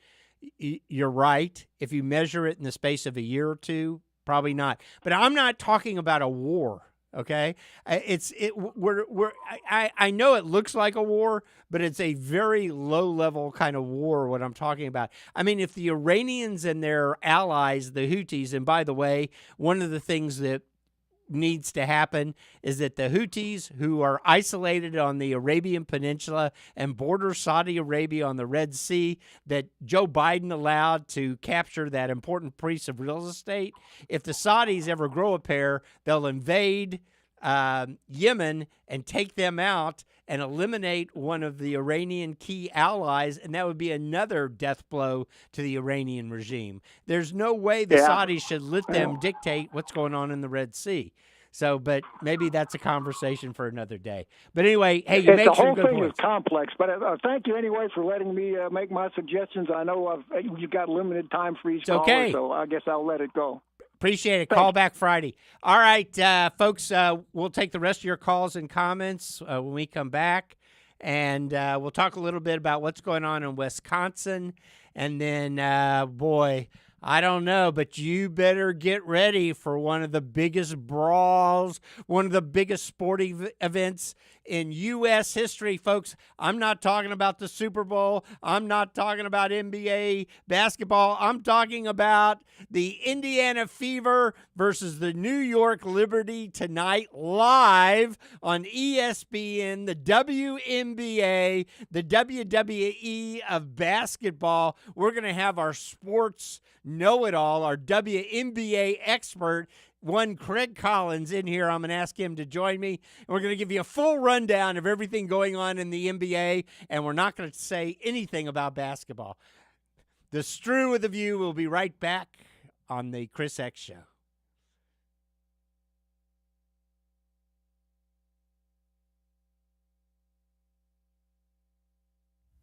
you're right. If you measure it in the space of a year or two, probably not. But I'm not talking about a war. Okay, I know it looks like a war, but it's a very low level kind of war. What I'm talking about. I mean, if the Iranians and their allies, the Houthis, and by the way, one of the things that needs to happen is that the Houthis, who are isolated on the Arabian Peninsula and border Saudi Arabia on the Red Sea, that Joe Biden allowed to capture that important piece of real estate, if the Saudis ever grow a pair, they'll invade Yemen and take them out and eliminate one of the Iranian key allies, and that would be another death blow to the Iranian regime. There's no way the Saudis should let them dictate what's going on in the Red Sea. So, but maybe that's a conversation for another day. But anyway, hey, you make the sure whole thing is complex. But thank you anyway for letting me make my suggestions. I know you've got limited time for each caller, okay. So I guess I'll let it go. Appreciate it. Call back Friday. All right, folks, we'll take the rest of your calls and comments when we come back. And we'll talk a little bit about what's going on in Wisconsin. And then, boy, I don't know, but you better get ready for one of the biggest brawls, one of the biggest sporting events in U.S. history, folks. I'm not talking about the Super Bowl. I'm not talking about NBA basketball. I'm talking about the Indiana Fever versus the New York Liberty tonight, live on ESPN, the WNBA, the WWE of basketball. We're going to have our sports know-it-all, our WNBA expert, one Craig Collins, in here. I'm going to ask him to join me. And we're going to give you a full rundown of everything going on in the NBA, and we're not going to say anything about basketball. The Stru View will be right back on the Chris X Show.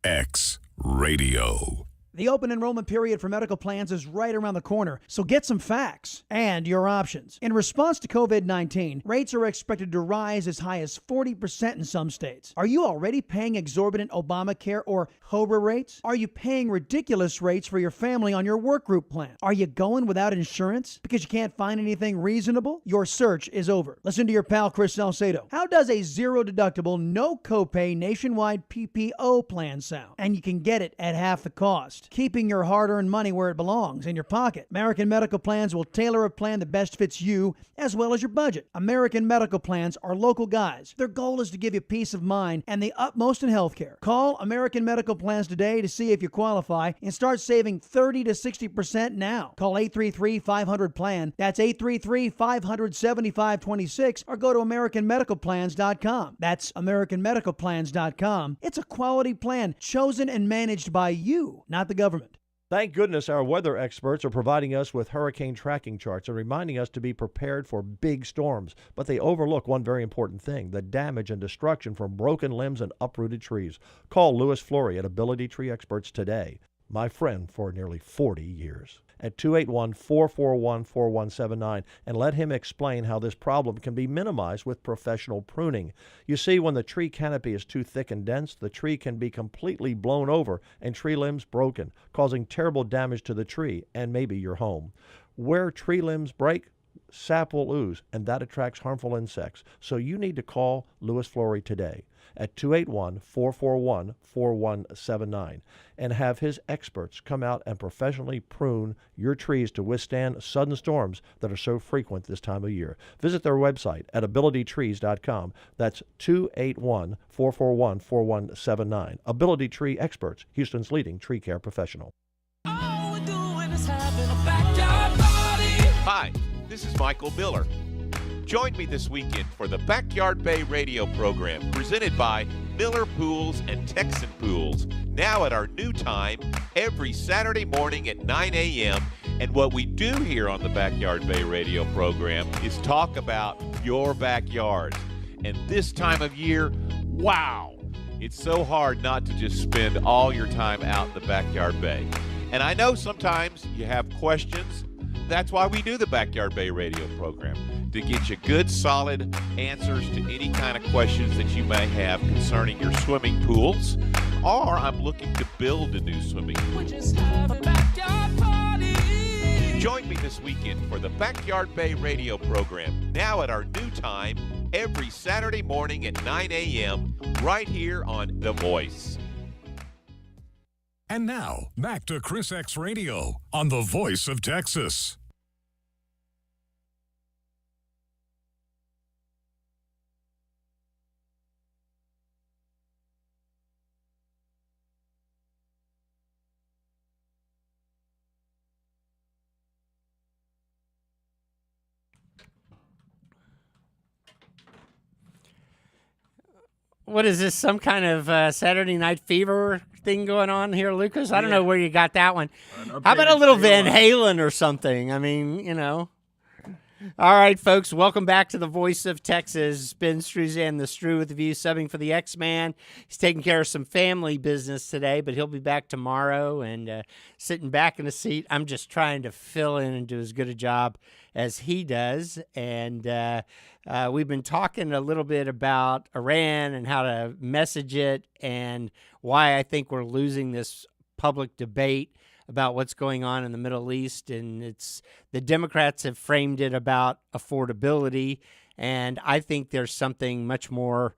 X Radio. The open enrollment period for medical plans is right around the corner, so get some facts and your options. In response to COVID-19, rates are expected to rise as high as 40% in some states. Are you already paying exorbitant Obamacare or COBRA rates? Are you paying ridiculous rates for your family on your work group plan? Are you going without insurance because you can't find anything reasonable? Your search is over. Listen to your pal Chris Salcedo. How does a zero-deductible, no-copay nationwide PPO plan sound? And you can get it at half the cost, keeping your hard-earned money where it belongs, in your pocket. American Medical Plans will tailor a plan that best fits you as well as your budget. American Medical Plans are local guys. Their goal is to give you peace of mind and the utmost in healthcare. Call American Medical Plans today to see if you qualify and start saving 30 to 60% now. Call 833-500-PLAN. That's 833-500-7526, or go to AmericanMedicalPlans.com. That's AmericanMedicalPlans.com. It's a quality plan chosen and managed by you, not the government. Thank goodness our weather experts are providing us with hurricane tracking charts and reminding us to be prepared for big storms. But they overlook one very important thing: the damage and destruction from broken limbs and uprooted trees. Call Louis Flory at Ability Tree Experts today, my friend for nearly 40 years, at 281-441-4179, and let him explain how this problem can be minimized with professional pruning. You see, when the tree canopy is too thick and dense, the tree can be completely blown over and tree limbs broken, causing terrible damage to the tree and maybe your home. Where tree limbs break, sap will ooze, and that attracts harmful insects. So you need to call Louis Flory today at 281-441-4179 and have his experts come out and professionally prune your trees to withstand sudden storms that are so frequent this time of year. Visit their website at abilitytrees.com. That's 281-441-4179. Ability Tree Experts, Houston's leading tree care professional. Hi, this is Michael Miller. Join me this weekend for the Backyard Bay radio program presented by Miller Pools and Texan Pools, now at our new time every Saturday morning at 9 a.m. And what we do here on the Backyard Bay radio program is talk about your backyard. And this time of year, wow, it's so hard not to just spend all your time out in the Backyard Bay. And I know sometimes you have questions, That's why we do the Backyard Bay radio program, to get you good, solid answers to any kind of questions that you may have concerning your swimming pools, or I'm looking to build a new swimming pool. Join me this weekend for the Backyard Bay radio program, now at our new time, every Saturday morning at 9 a.m., right here on The Voice. And now, back to ChrisXradio on the Voice of Texas. What is this, some kind of Saturday Night Fever thing going on here, Lucas? I don't know where you got that one. How about a little Van Halen or something? I mean, you know. All right, folks, welcome back to the Voice of Texas. Ben Struesand, the Stru View, subbing for the X-Man. He's taking care of some family business today, but he'll be back tomorrow and sitting back in the seat. I'm just trying to fill in and do as good a job as he does. And we've been talking a little bit about Iran and how to message it and why I think we're losing this public debate about what's going on in the Middle East. And it's the Democrats have framed it about affordability. And I think there's something much more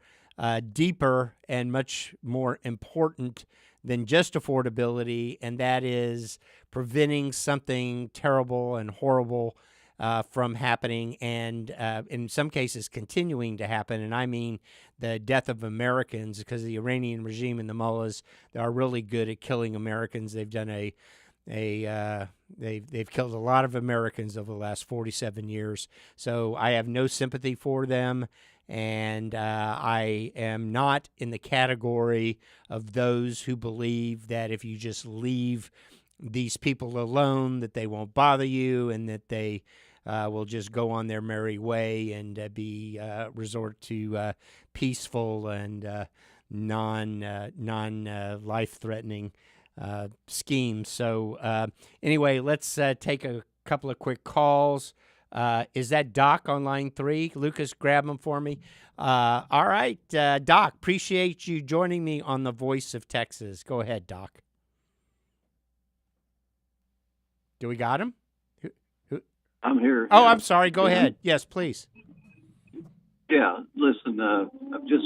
deeper and much more important than just affordability, and that is preventing something terrible and horrible from happening, and in some cases continuing to happen. And I mean the death of Americans, because the Iranian regime and the mullahs, they are really good at killing Americans. They've done they've killed a lot of Americans over the last 47 years. So I have no sympathy for them, and I am not in the category of those who believe that if you just leave these people alone, that they won't bother you and that they will just go on their merry way and resort to peaceful and non life-threatening schemes. So anyway, let's take a couple of quick calls. Is that Doc on line 3? Lucas, grab them for me. All right, Doc, appreciate you joining me on the Voice of Texas. Go ahead, Doc. Do we got him? I'm here. Oh, I'm sorry. Go ahead. Yes, please. Yeah, listen, I'm just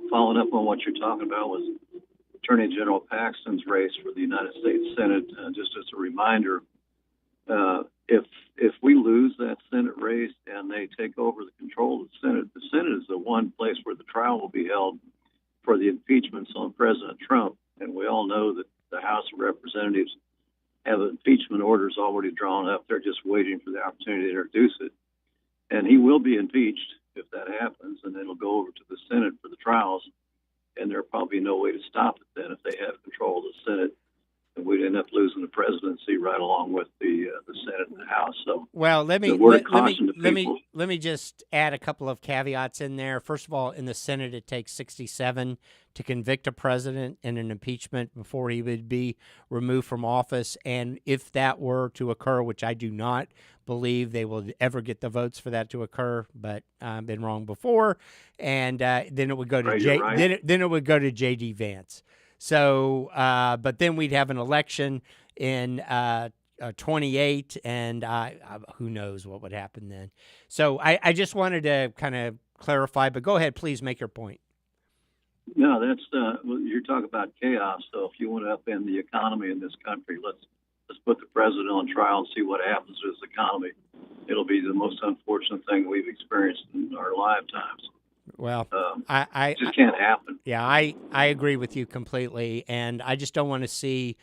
following up on what you're talking about was Attorney General Paxton's race for the United States Senate. Just as a reminder, if we lose that Senate race and they take over the control of the Senate is the one place where the trial will be held for the impeachments on President Trump. And we all know that the House of Representatives have impeachment orders already drawn up. They're just waiting for the opportunity to introduce it. And he will be impeached if that happens, and then it'll go over to the Senate for the trials. And there'll probably be no way to stop it then if they have control of the Senate. And we'd end up losing the presidency right along with the Senate and the House. So, well, let me just add a couple of caveats in there. First of all, in the Senate, it takes 67 to convict a president in an impeachment before he would be removed from office. And if that were to occur, which I do not believe they will ever get the votes for that to occur, but I've been wrong before. And then it would go to then it would go to J.D. Vance. So, but then we'd have an election in 28, and who knows what would happen then. So I just wanted to kind of clarify, but go ahead, please make your point. No, that's you're talking about chaos. So if you want to upend the economy in this country, let's put the president on trial and see what happens to this economy. It'll be the most unfortunate thing we've experienced in our lifetimes. Well, it just can't happen. Yeah, I agree with you completely, and I just don't want to see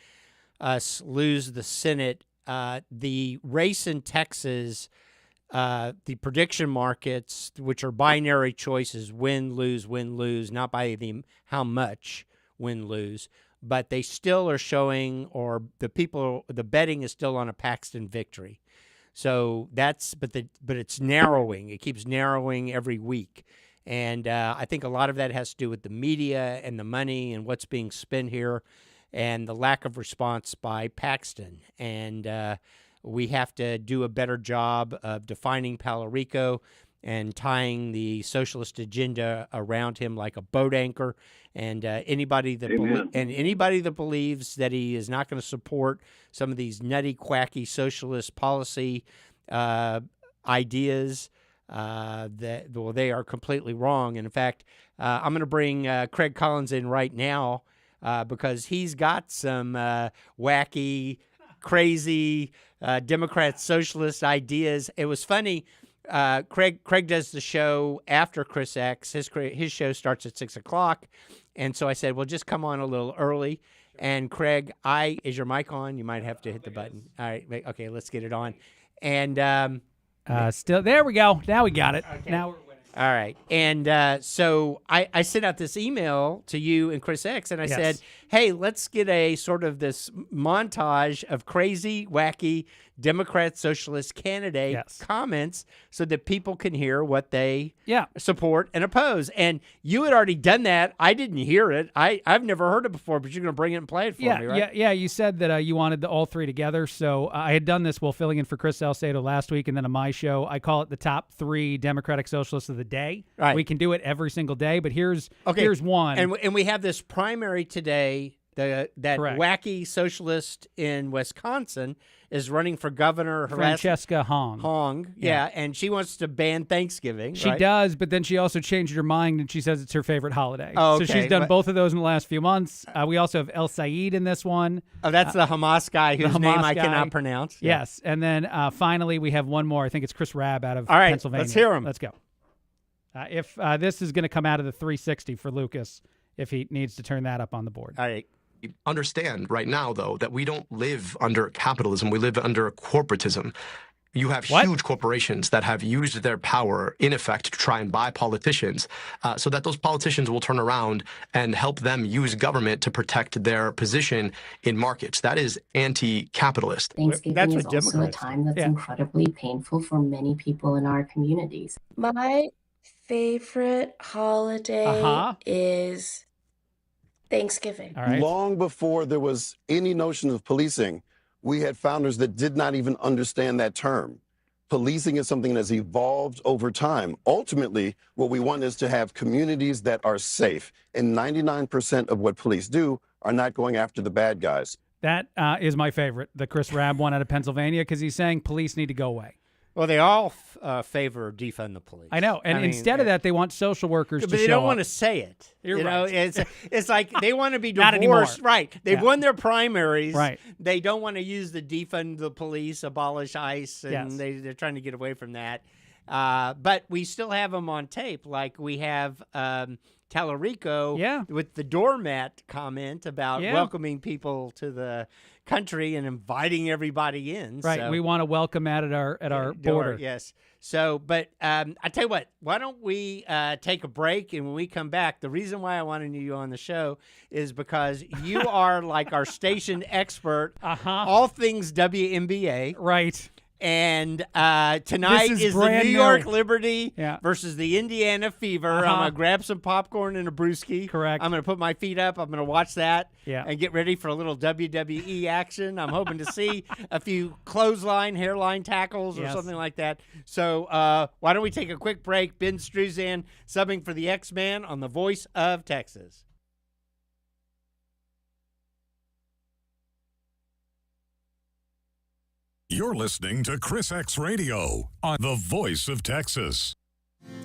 us lose the Senate. The race in Texas, the prediction markets, which are binary choices, win, lose, not by the how much win, lose, but they still are showing, or the betting is still on a Paxton victory. So but it's narrowing. It keeps narrowing every week. And I think a lot of that has to do with the media and the money and what's being spent here and the lack of response by Paxton. And we have to do a better job of defining Talarico and tying the socialist agenda around him like a boat anchor. And anybody that believes that he is not going to support some of these nutty, quacky socialist policy ideas, they are completely wrong. And in fact, I'm going to bring Craig Collins in right now because he's got some wacky, crazy Democrat socialist ideas. It was funny. Craig does the show after Chris X. His show starts at 6 o'clock. And so I said, well, just come on a little early. And Craig, is your mic on? You might have to hit the button. All right. Okay, let's get it on. And still, there we go. Now we got it. Okay. Now we're winning. All right. And so I sent out this email to you and Chris X, and I said, hey, let's get a sort of this montage of crazy, wacky Democrat socialist candidate comments so that people can hear what they support and oppose. And you had already done that. I didn't hear it. I've never heard it before, but you're going to bring it and play it for me, right? Yeah. You said that you wanted all three together. So I had done this while filling in for Chris Salcedo last week, and then on my show, I call it the top 3 Democratic socialists of the day. Right. We can do it every single day, but here's one. And we have this primary today. That wacky socialist in Wisconsin is running for governor. Francesca Hong. Yeah, and she wants to ban Thanksgiving. She right? does, but then she also changed her mind, and she says it's her favorite holiday. Oh, okay. So she's done both of those in the last few months. We also have El Said in this one. Oh, that's the Hamas guy whose name I cannot pronounce. Yes, and then finally we have one more. I think it's Chris Rabb out of All right, Pennsylvania. let's hear him. Let's go. If this is going to come out of the 360 for Lucas, if he needs to turn that up on the board. All right. Understand right now, though, that we don't live under capitalism. We live under corporatism. You have huge corporations that have used their power, in effect, to try and buy politicians so that those politicians will turn around and help them use government to protect their position in markets. That is anti-capitalist. Thanksgiving is also a time that's incredibly painful for many people in our communities. My favorite holiday is Thanksgiving. All right. Long before there was any notion of policing, we had founders that did not even understand that term. Policing is something that's evolved over time. Ultimately, what we want is to have communities that are safe. And 99% of what police do are not going after the bad guys. That is my favorite, the Chris Rabb one out of Pennsylvania, because he's saying police need to go away. Well, they all favor defund the police. I know, and instead of that, they want social workers to show up. But they don't want to say it. You're right. It's like they want to be Not divorced. anymore. Right. They've won their primaries. Right. They don't want to use the defund the police, abolish ICE, and they're trying to get away from that. But we still have them on tape, like we have Talarico with the doormat comment about welcoming people to the country and inviting everybody in. Right. So, we want to welcome at our border. Yes. So, but I tell you what, why don't we take a break, and when we come back, the reason why I wanted you on the show is because you are like our station expert, all things WNBA. Right. And tonight is the New York Liberty versus the Indiana Fever. I'm going to grab some popcorn and a brewski. Correct. I'm going to put my feet up. I'm going to watch that and get ready for a little WWE action. I'm hoping to see a few clothesline, hairline tackles or something like that. So why don't we take a quick break? Ben Struesand subbing for the X-Man on the Voice of Texas. You're listening to ChrisXradio on the Voice of Texas.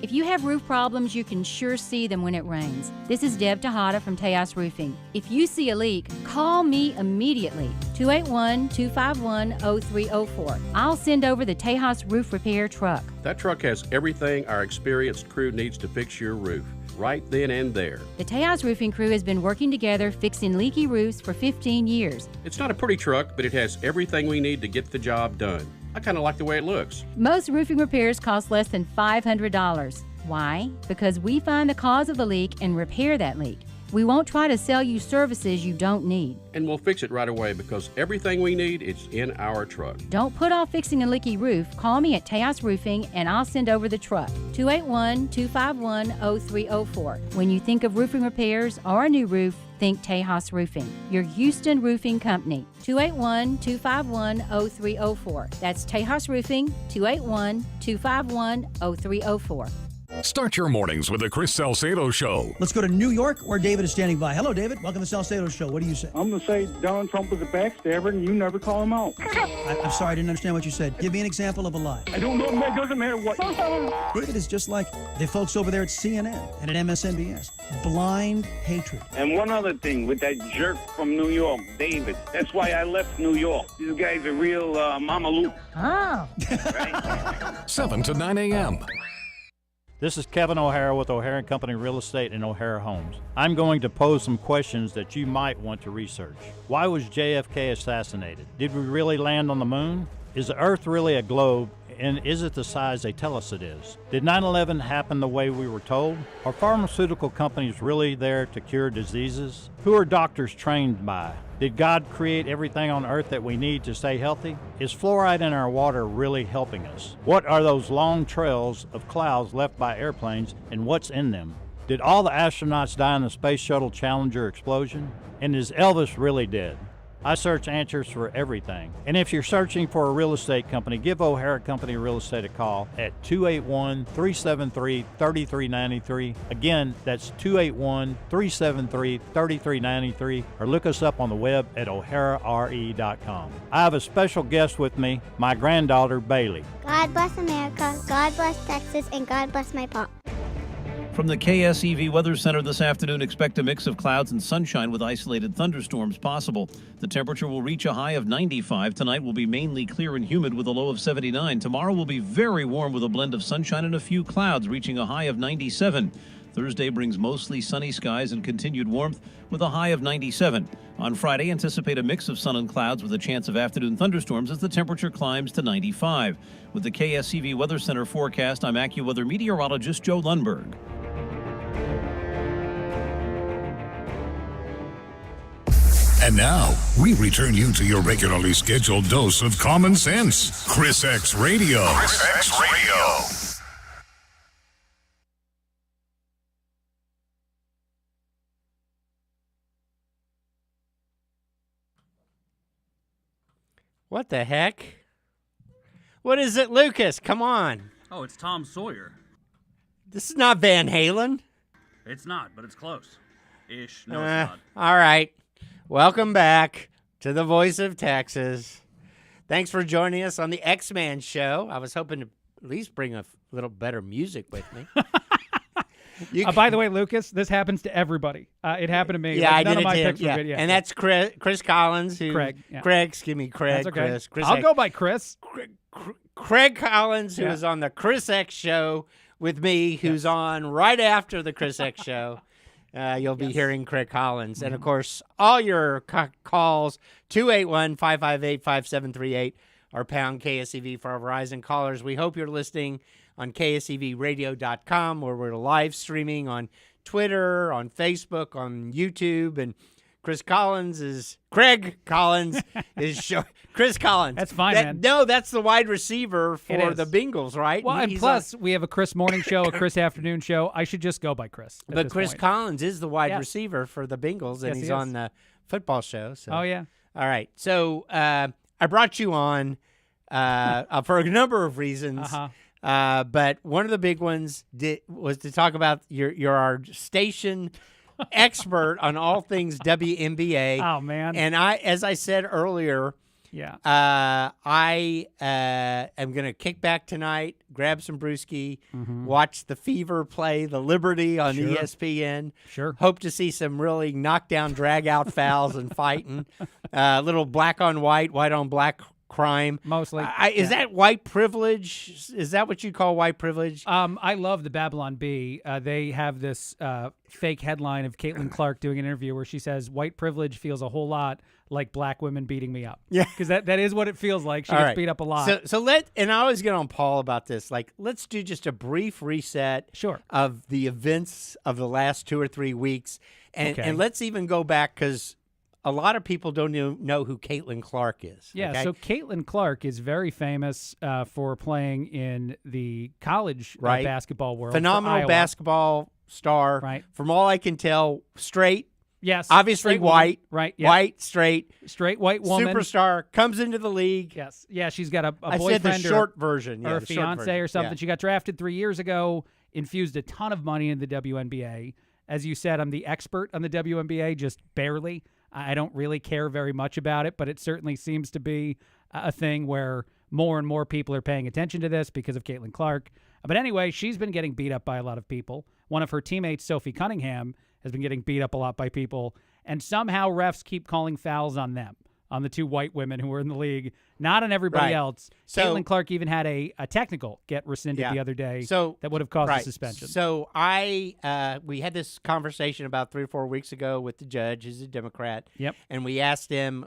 If you have roof problems, you can sure see them when it rains. This is Deb Tejada from Tejas Roofing. If you see a leak, call me immediately, 281-251-0304. I'll send over the Tejas Roof Repair truck. That truck has everything our experienced crew needs to fix your roof, right then and there. The Tejas Roofing crew has been working together fixing leaky roofs for 15 years. It's not a pretty truck, but it has everything we need to get the job done. I kind of like the way it looks. Most roofing repairs cost less than $500. Why? Because we find the cause of the leak and repair that leak. We won't try to sell you services you don't need. And we'll fix it right away because everything we need is in our truck. Don't put off fixing a leaky roof. Call me at Tejas Roofing and I'll send over the truck. 281-251-0304. When you think of roofing repairs or a new roof, think Tejas Roofing, your Houston roofing company. 281-251-0304. That's Tejas Roofing, 281-251-0304. Start your mornings with the Chris Salcedo Show. Let's go to New York, where David is standing by. Hello, David. Welcome to the Salcedo Show. What do you say? I'm going to say Donald Trump was a backstabber, and you never call him out. I'm sorry, I didn't understand what you said. Give me an example of a lie. I don't know. It doesn't matter what. David is just like the folks over there at CNN and at MSNBS. Blind hatred. And one other thing with that jerk from New York, David. That's why I left New York. This guy's a real Mama Luke. Oh. 7 to 9 a.m. This is Kevin O'Hara with O'Hara & Company Real Estate and O'Hara Homes. I'm going to pose some questions that you might want to research. Why was JFK assassinated? Did we really land on the moon? Is the Earth really a globe, and is it the size they tell us it is? Did 9/11 happen the way we were told? Are pharmaceutical companies really there to cure diseases? Who are doctors trained by? Did God create everything on Earth that we need to stay healthy? Is fluoride in our water really helping us? What are those long trails of clouds left by airplanes, and what's in them? Did all the astronauts die in the Space Shuttle Challenger explosion? And is Elvis really dead? I search answers for everything. And if you're searching for a real estate company, give O'Hara Company Real Estate a call at 281-373-3393. Again, that's 281-373-3393, or look us up on the web at o'harare.com. I have a special guest with me, my granddaughter, Bailey. God bless America, God bless Texas, and God bless my pop. From the KSEV Weather Center this afternoon, expect a mix of clouds and sunshine with isolated thunderstorms possible. The temperature will reach a high of 95. Tonight will be mainly clear and humid with a low of 79. Tomorrow will be very warm with a blend of sunshine and a few clouds, reaching a high of 97. Thursday brings mostly sunny skies and continued warmth with a high of 97. On Friday, anticipate a mix of sun and clouds with a chance of afternoon thunderstorms as the temperature climbs to 95. With the KSEV Weather Center forecast, I'm AccuWeather meteorologist Joe Lundberg. And now, we return you to your regularly scheduled dose of common sense. ChrisXradio. ChrisXradio. What the heck? What is it, Lucas? Come on. Oh, it's Tom Sawyer. This is not Van Halen. It's not, but it's close. Ish. No, it's not. All right. Welcome back to the Voice of Texas. Thanks for joining us on the X-Man show. I was hoping to at least bring a little better music with me. By the way, Lucas, this happens to everybody. It happened to me. Yeah, like, I none did of my it to him. picks were good. Yeah. And that's Chris Collins. Craig. Yeah. Craig, excuse me, Craig. That's okay. Chris. I'll go by Chris. Craig Collins, who is on the Chris X show with me, who's on right after the Chris X show. You'll be hearing Craig Collins. And, of course, all your calls, 281-558-5738, or pound KSEV for our Verizon callers. We hope you're listening on KSEVradio.com, where we're live streaming on Twitter, on Facebook, on YouTube. And Craig Collins is Chris Collins. That's fine, man. No, that's the wide receiver for the Bengals, right? Well, and plus, we have a Chris morning show, a Chris afternoon show. I should just go by Chris. But Chris Collins is the wide receiver for the Bengals, and he's on the football show. So. Oh, yeah. All right. So I brought you on for a number of reasons. But one of the big ones was to talk about you're our station expert on all things WNBA. Oh, man. And as I said earlier, I am going to kick back tonight, grab some brewski, watch the Fever play the Liberty on ESPN. Sure. Hope to see some really knockdown, drag-out fouls and fighting. Little black on white, white on black crime. Mostly. Is that white privilege? Is that what you call white privilege? I love the Babylon Bee. They have this fake headline of Caitlin Clark doing an interview where she says, white privilege feels a whole lot like black women beating me up. Yeah. Because that is what it feels like. She gets beat up a lot. So and I always get on Paul about this. Like, let's do just a brief reset of the events of the last 2 or 3 weeks. And let's even go back because a lot of people don't know who Caitlin Clark is. Yeah, okay? so Caitlin Clark is very famous for playing in the college basketball world. Phenomenal basketball star. Right. From all I can tell, straight, Yes. Obviously straight white. Woman. Right. Yeah. White, straight white woman. Superstar, comes into the league. Yes. Yeah, she's got a I boyfriend said the short version. or Yeah, a the short fiance version. or something. Yeah. She got drafted 3 years ago, infused a ton of money in the WNBA. As you said, I'm the expert on the WNBA, just barely. I don't really care very much about it, but it certainly seems to be a thing where more and more people are paying attention to this because of Caitlin Clark. But anyway, she's been getting beat up by a lot of people. One of her teammates, Sophie Cunningham, has been getting beat up a lot by people. And somehow refs keep calling fouls on them, on the two white women who were in the league, not on everybody else. So, Caitlin Clark even had a technical get rescinded the other day that would have caused a suspension. So we had this conversation about 3 or 4 weeks ago with the judge, who's a Democrat. Yep. And we asked him,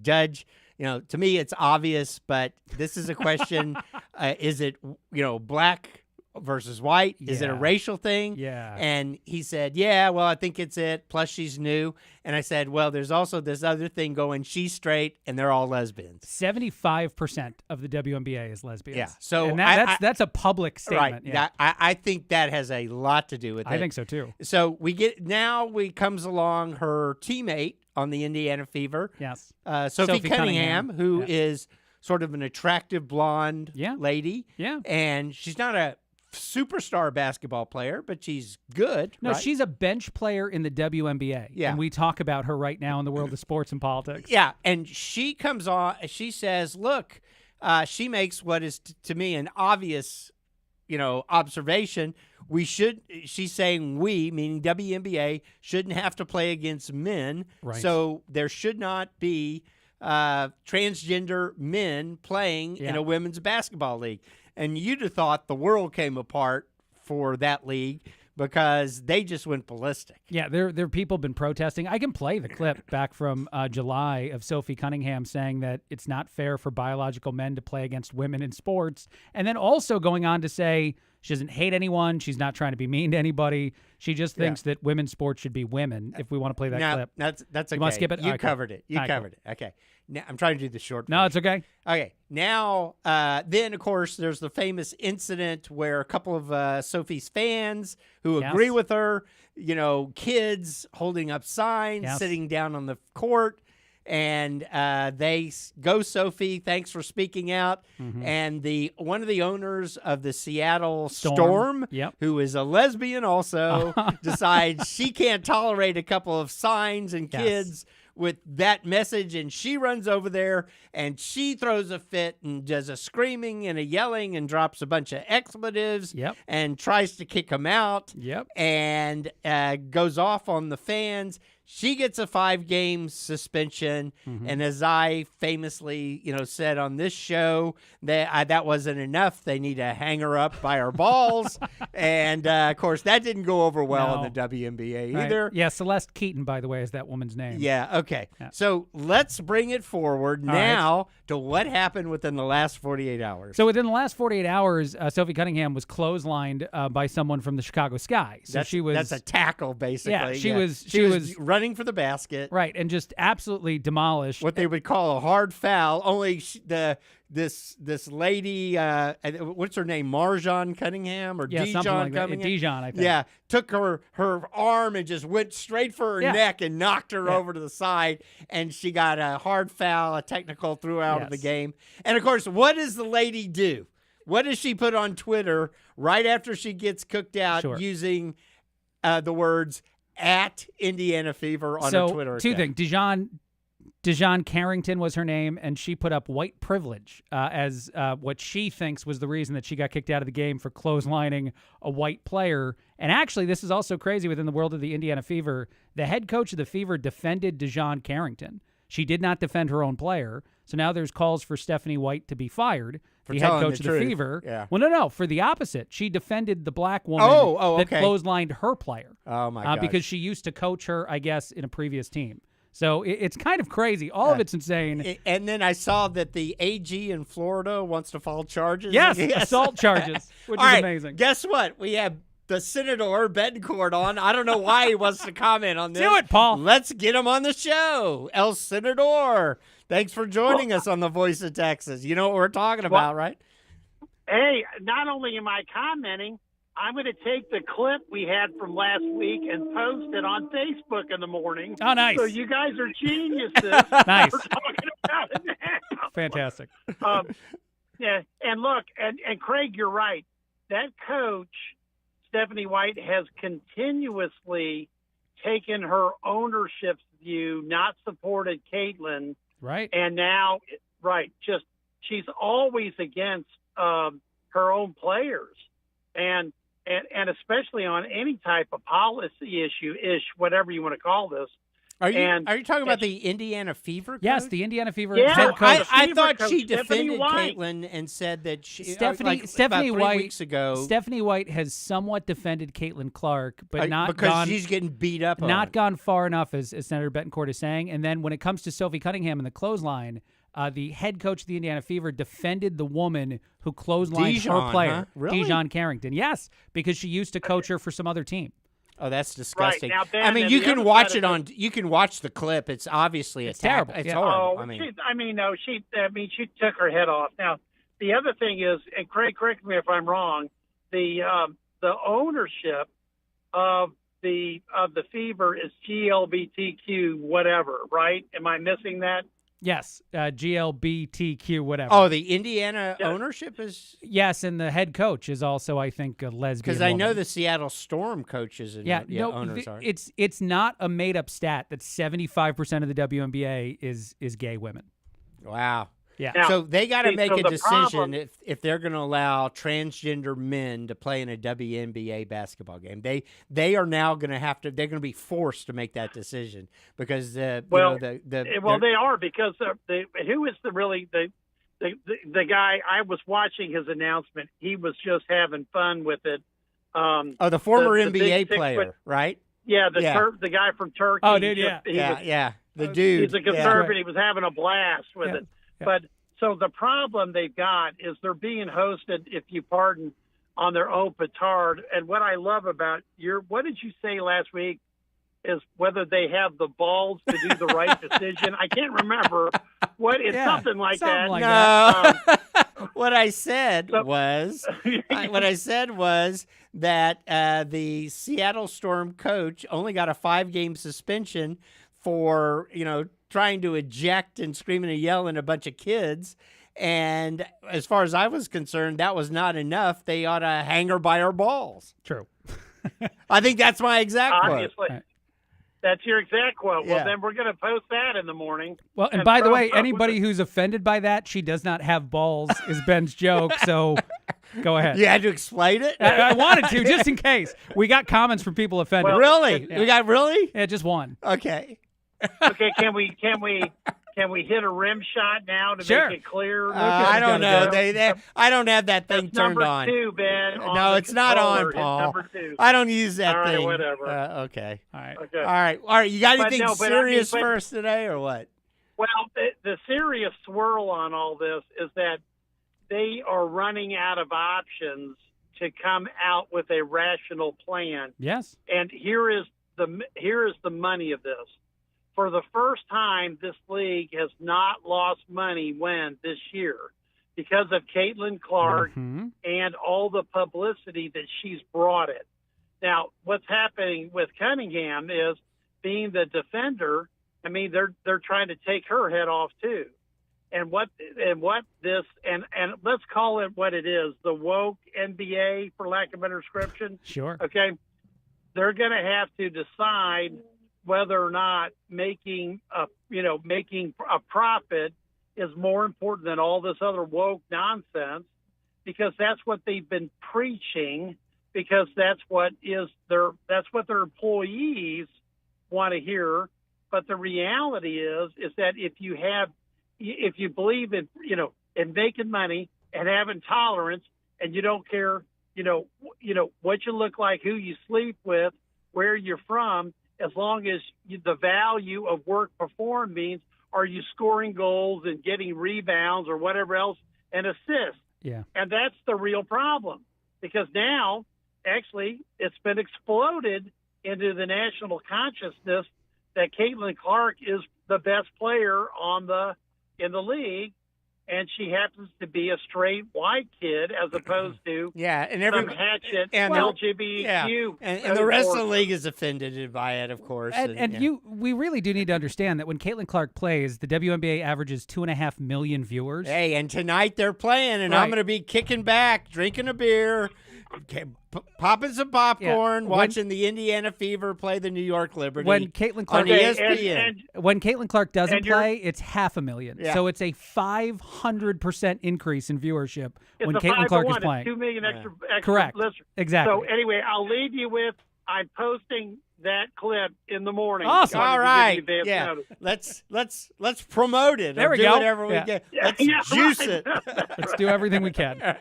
Judge, to me it's obvious, but this is a question. Is it, black versus white? Is it a racial thing? Yeah. And he said, yeah, well, I think it's it. Plus she's new. And I said, well, there's also this other thing going. She's straight and they're all lesbians. 75% of the WNBA is lesbians. Yeah. So and that's a public statement. Right. Yeah. I think that has a lot to do with it. I think so too. So we comes along her teammate on the Indiana Fever. Yes. Sophie Cunningham, who is sort of an attractive blonde lady. Yeah. And she's not a superstar basketball player, but she's good. No, right? she's a bench player in the WNBA. Yeah. And we talk about her right now in the world of sports and politics. Yeah. And she comes on, she says, look, she makes what is to me an obvious, observation. She's saying we, meaning WNBA, shouldn't have to play against men. Right. So there should not be transgender men playing in a women's basketball league. And you'd have thought the world came apart for that league because they just went ballistic. Yeah, there are people been protesting. I can play the clip back from July of Sophie Cunningham saying that it's not fair for biological men to play against women in sports, and then also going on to say she doesn't hate anyone. She's not trying to be mean to anybody. She just thinks that women's sports should be women. If we want to play that clip, that's okay. You want to skip it? You covered it. You covered it. Okay. Now I'm trying to do the short version. No, it's okay. Okay. Now, then, of course, there's the famous incident where a couple of Sophie's fans who agree with her, kids holding up signs, sitting down on the court, and they go, Sophie, thanks for speaking out. Mm-hmm. And one of the owners of the Seattle Storm, who is a lesbian also, decides she can't tolerate a couple of signs and kids with that message, and she runs over there and she throws a fit and does a screaming and a yelling and drops a bunch of expletives and tries to kick them out and goes off on the fans. She gets a 5-game suspension, and as I famously, said on this show, that wasn't enough. They need to hang her up by her balls, and of course that didn't go over well in the WNBA either. Yeah, Celeste Keaton, by the way, is that woman's name. Yeah. Okay. Yeah. So let's bring it forward now to what happened within the last 48 hours. So within the last 48 hours, Sophie Cunningham was clotheslined by someone from the Chicago Sky. So that's a tackle, basically. Yeah, she was running for the basket, right, and just absolutely demolished what they would call a hard foul. Only this lady, what's her name, Marjan Cunningham or Dijon Cunningham? Dijon, I think. Yeah, took her arm and just went straight for her neck and knocked her over to the side, and she got a hard foul, a technical, threw out of the game. And of course, what does the lady do? What does she put on Twitter right after she gets cooked out using the words at Indiana Fever on her Twitter account? Two things. Dijon Carrington was her name, and she put up white privilege as what she thinks was the reason that she got kicked out of the game for clotheslining a white player. And actually, this is also crazy within the world of the Indiana Fever. The head coach of the Fever defended Dijon Carrington. She did not defend her own player. So now there's calls for Stephanie White to be fired, the head coach of the Fever. Yeah. Well, no, for the opposite. She defended the black woman that clotheslined her player. Oh, my gosh. Because she used to coach her, I guess, in a previous team. So it's kind of crazy. All of it's insane. And then I saw that the AG in Florida wants to file charges. Yes, assault charges, which is amazing. Guess what? We have the Senator Betancourt on. I don't know why he wants to comment on this. Do it, Paul. Let's get him on the show. El Senador, thanks for joining us on the Voice of Texas. You know what we're talking about, right? Hey, not only am I commenting, I'm going to take the clip we had from last week and post it on Facebook in the morning. Oh, nice. So you guys are geniuses. Nice. We're talking about it now. Fantastic. Yeah, and look, and Craig, you're right. That coach, Stephanie White, has continuously taken her ownership's view, not supported Caitlin. Right. And now, just she's always against her own players. And especially on any type of policy issue, whatever you want to call this. Are you talking about the Indiana Fever coach? Yes, the Indiana Fever Yeah, head coach. I thought she Stephanie defended White. Caitlin and said that Stephanie about 3 White weeks ago. Stephanie White has somewhat defended Caitlin Clark, but not because gone, she's getting beat up. not gone far enough, as Senator Betancourt is saying. And then when it comes to Sophie Cunningham in the clothesline, the head coach of the Indiana Fever defended the woman who clotheslined her player, huh? Really? Dijon Carrington. Yes, because she used to coach her for some other team. Oh, that's disgusting. Right. Now, Ben, I mean, and you the can other watch side it of on. You can watch the clip. It's obviously terrible. It's Yeah. horrible. She took her head off. Now, the other thing is, and Craig, correct me if I'm wrong, the ownership of the Fever is GLBTQ whatever, right? Am I missing that? Yes, GLBTQ whatever. Oh, the Indiana ownership is. Yes, and the head coach is also, I think, a lesbian. Because I know woman. the Seattle Storm coaches and owners are. It's not a made up stat that 75% of the WNBA is gay women. Wow. Yeah. Now, so they got to make a the decision problem- if they're going to allow transgender men to play in a WNBA basketball game. They are now going to have to. They're going to be forced to make that decision because they are because who is the guy? I was watching his announcement. He was just having fun with it. The former NBA big player, right? Yeah, the guy from Turkey. Oh, dude, the dude. He's a conservative. Yeah. He was having a blast with it. Yeah. But so the problem they've got is they're being hosted, if you pardon, on their own petard. And what I love about what did you say last week is whether they have the balls to do the right decision. I can't remember something like that. No. What I said was that the Seattle Storm coach only got a 5-game suspension for, trying to eject and screaming and yelling a bunch of kids. And as far as I was concerned, that was not enough. They ought to hang her by her balls. True. I think that's my exact quote. Obviously. That's your exact quote. Yeah. Well, then we're going to post that in the morning. Well, and by the way, anybody who's offended by that, she does not have balls, is Ben's joke. So go ahead. You had to explain it? I wanted to, just in case. We got comments from people offended. Well, really? Yeah. We got really? Yeah, just one. Okay. Okay, can we hit a rim shot now to make it clear? I don't know. I don't have that thing turned number on. 2, Ben. No, it's not on, Paul. It's number 2. I don't use that All right, thing. whatever. Okay. All right. Okay. All right. You got anything serious but first today or what? Well, the serious swirl on all this is that they are running out of options to come out with a rational plan. Yes. And here is the money of this. For the first time, this league has not lost money this year because of Caitlin Clark and all the publicity that she's brought it. Now, what's happening with Cunningham is being the defender. I mean, they're trying to take her head off too. And let's call it what it is, the woke NBA, for lack of a better description. Sure. Okay. They're going to have to decide whether or not making a profit is more important than all this other woke nonsense, because that's what they've been preaching, because that's what their employees want to hear. But the reality is that if you believe in making money and having tolerance, and you don't care, what you look like, who you sleep with, where you're from, as long as the value of work performed means, are you scoring goals and getting rebounds or whatever else and assists? Yeah. And that's the real problem, because now actually it's been exploded into the national consciousness that Caitlin Clark is the best player in the league. and she happens to be a straight white kid as opposed to and some hatchet and LGBTQ. And the rest of the league is offended by it, of course. We really do need to understand that when Caitlin Clark plays, the WNBA averages 2.5 million viewers. Hey, and tonight they're playing, and I'm going to be kicking back, drinking a beer, popping some popcorn, watching the Indiana Fever play the New York Liberty. When Caitlin Clark on ESPN. When Caitlin Clark doesn't play, it's 500,000. Yeah. So it's a 500% increase in viewership It's when a Caitlin 5 to Clark 1. is playing. It's 2 million extra Correct. listeners. Exactly. So anyway, I'll leave you with I'm posting that clip in the morning. Awesome. All right. Yeah. Let's promote it. There or we do go. whatever we get. Let's juice it. Let's do everything we can.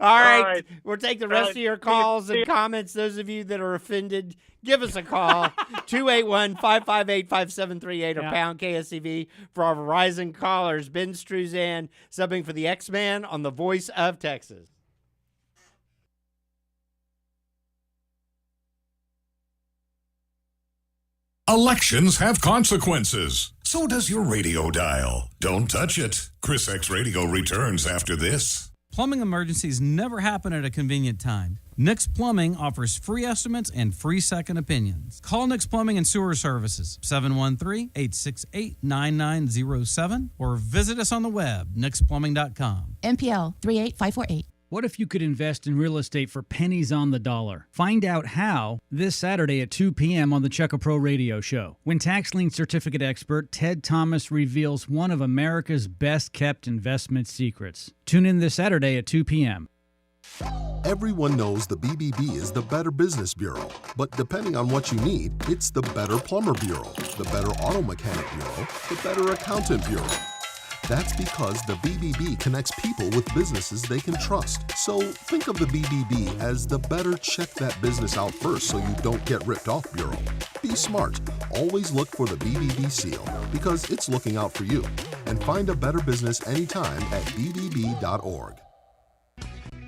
All right. We'll take the rest of your calls and comments. Those of you that are offended, give us a call. 281-558-5738 or pound KSEV for our Verizon callers. Ben Struesand subbing for the X-Man on the Voice of Texas. Elections have consequences. So does your radio dial. Don't touch it. ChrisXradio returns after this. Plumbing emergencies never happen at a convenient time. Nix Plumbing offers free estimates and free second opinions. Call Nix Plumbing and Sewer Services, 713-868-9907, or visit us on the web, nixplumbing.com. MPL 38548. What if you could invest in real estate for pennies on the dollar? Find out how this Saturday at 2 p.m. on the Check Pro Radio Show, when tax lien certificate expert Ted Thomas reveals one of America's best-kept investment secrets. Tune in this Saturday at 2 p.m. Everyone knows the BBB is the Better Business Bureau, but depending on what you need, it's the Better Plumber Bureau, the Better Auto Mechanic Bureau, the Better Accountant Bureau. That's because the BBB connects people with businesses they can trust. So think of the BBB as the better check that business out first so you don't get ripped off bureau. Be smart. Always look for the BBB seal because it's looking out for you. And find a better business anytime at bbb.org.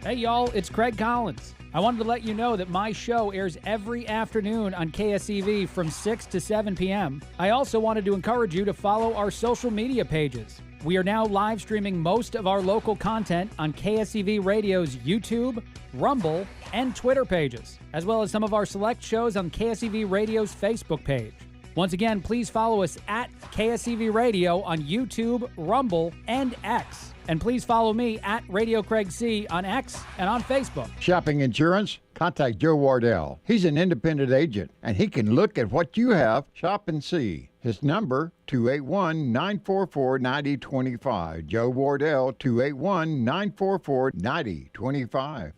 Hey, y'all, it's Craig Collins. I wanted to let you know that my show airs every afternoon on KSEV from 6 to 7 p.m. I also wanted to encourage you to follow our social media pages. We are now live streaming most of our local content on KSEV Radio's YouTube, Rumble, and Twitter pages, as well as some of our select shows on KSEV Radio's Facebook page. Once again, please follow us at KSEV Radio on YouTube, Rumble, and X. And please follow me at Radio Craig C on X and on Facebook. Shopping insurance? Contact Joe Wardell. He's an independent agent, and he can look at what you have, shop and see. His number, 281-944-9025. Joe Wardell, 281-944-9025.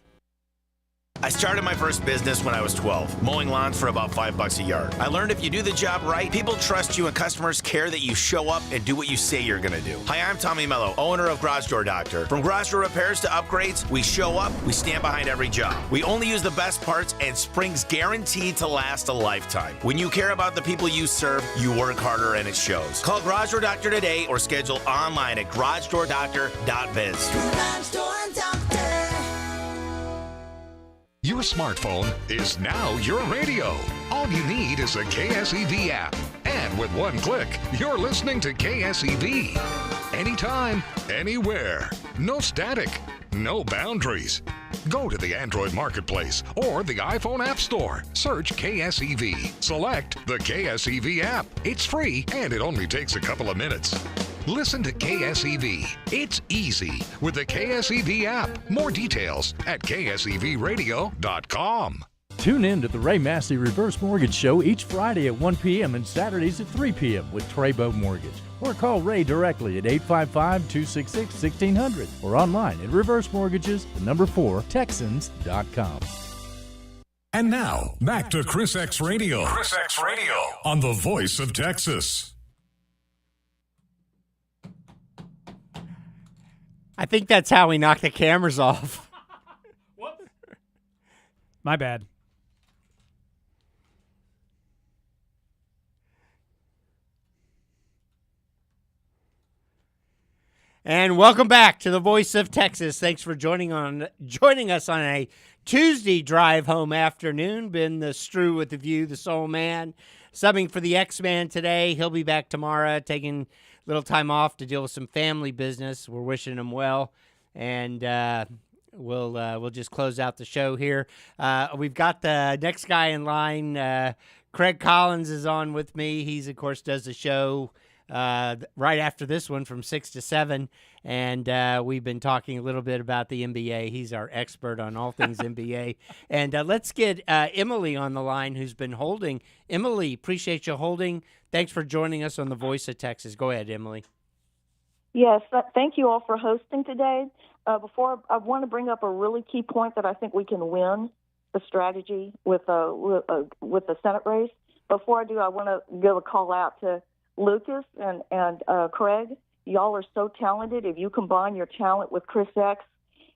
I started my first business when I was 12, mowing lawns for about $5 a yard. I learned if you do the job right, people trust you and customers care that you show up and do what you say you're going to do. Hi, I'm Tommy Mello, owner of Garage Door Doctor. From garage door repairs to upgrades, we show up, we stand behind every job. We only use the best parts and springs guaranteed to last a lifetime. When you care about the people you serve, you work harder and it shows. Call Garage Door Doctor today or schedule online at garagedoordoctor.biz. Garage Door Doctor. Your smartphone is now your radio. All you need is a KSEV app. And with one click, you're listening to KSEV. Anytime, anywhere. No static, no boundaries. Go to the Android Marketplace or the iPhone App Store. Search KSEV. Select the KSEV app. It's free and it only takes a couple of minutes. Listen to KSEV. It's easy with the KSEV app. More details at ksevradio.com. Tune in to the Ray Massey Reverse Mortgage Show each Friday at 1 p.m. and Saturdays at 3 p.m. with Treybo Mortgage. Or call Ray directly at 855-266-1600 or online at reversemortgages4texans.com. And now, back to ChrisXradio. ChrisXradio on the Voice of Texas. I think that's how we knock the cameras off. What? My bad. And welcome back to the Voice of Texas. Thanks for joining us on a Tuesday drive home afternoon. Ben the Stru with the View, the Soul Man, subbing for the X-Man today. He'll be back tomorrow taking little time off to deal with some family business. We're wishing him well, and we'll just close out the show here. We've got the next guy in line. Craig Collins is on with me. He's, of course, does the show right after this one from 6 to 7, and we've been talking a little bit about the NBA. He's our expert on all things NBA. And let's get Emily on the line, who's been holding. Emily, appreciate you holding. Thanks for joining us on the Voice of Texas. Go ahead, Emily. Yes, thank you all for hosting today. Before I want to bring up a really key point that I think we can win the strategy with the Senate race. Before I do, I want to give a call out to Lucas and Craig. Y'all are so talented. If you combine your talent with Chris X,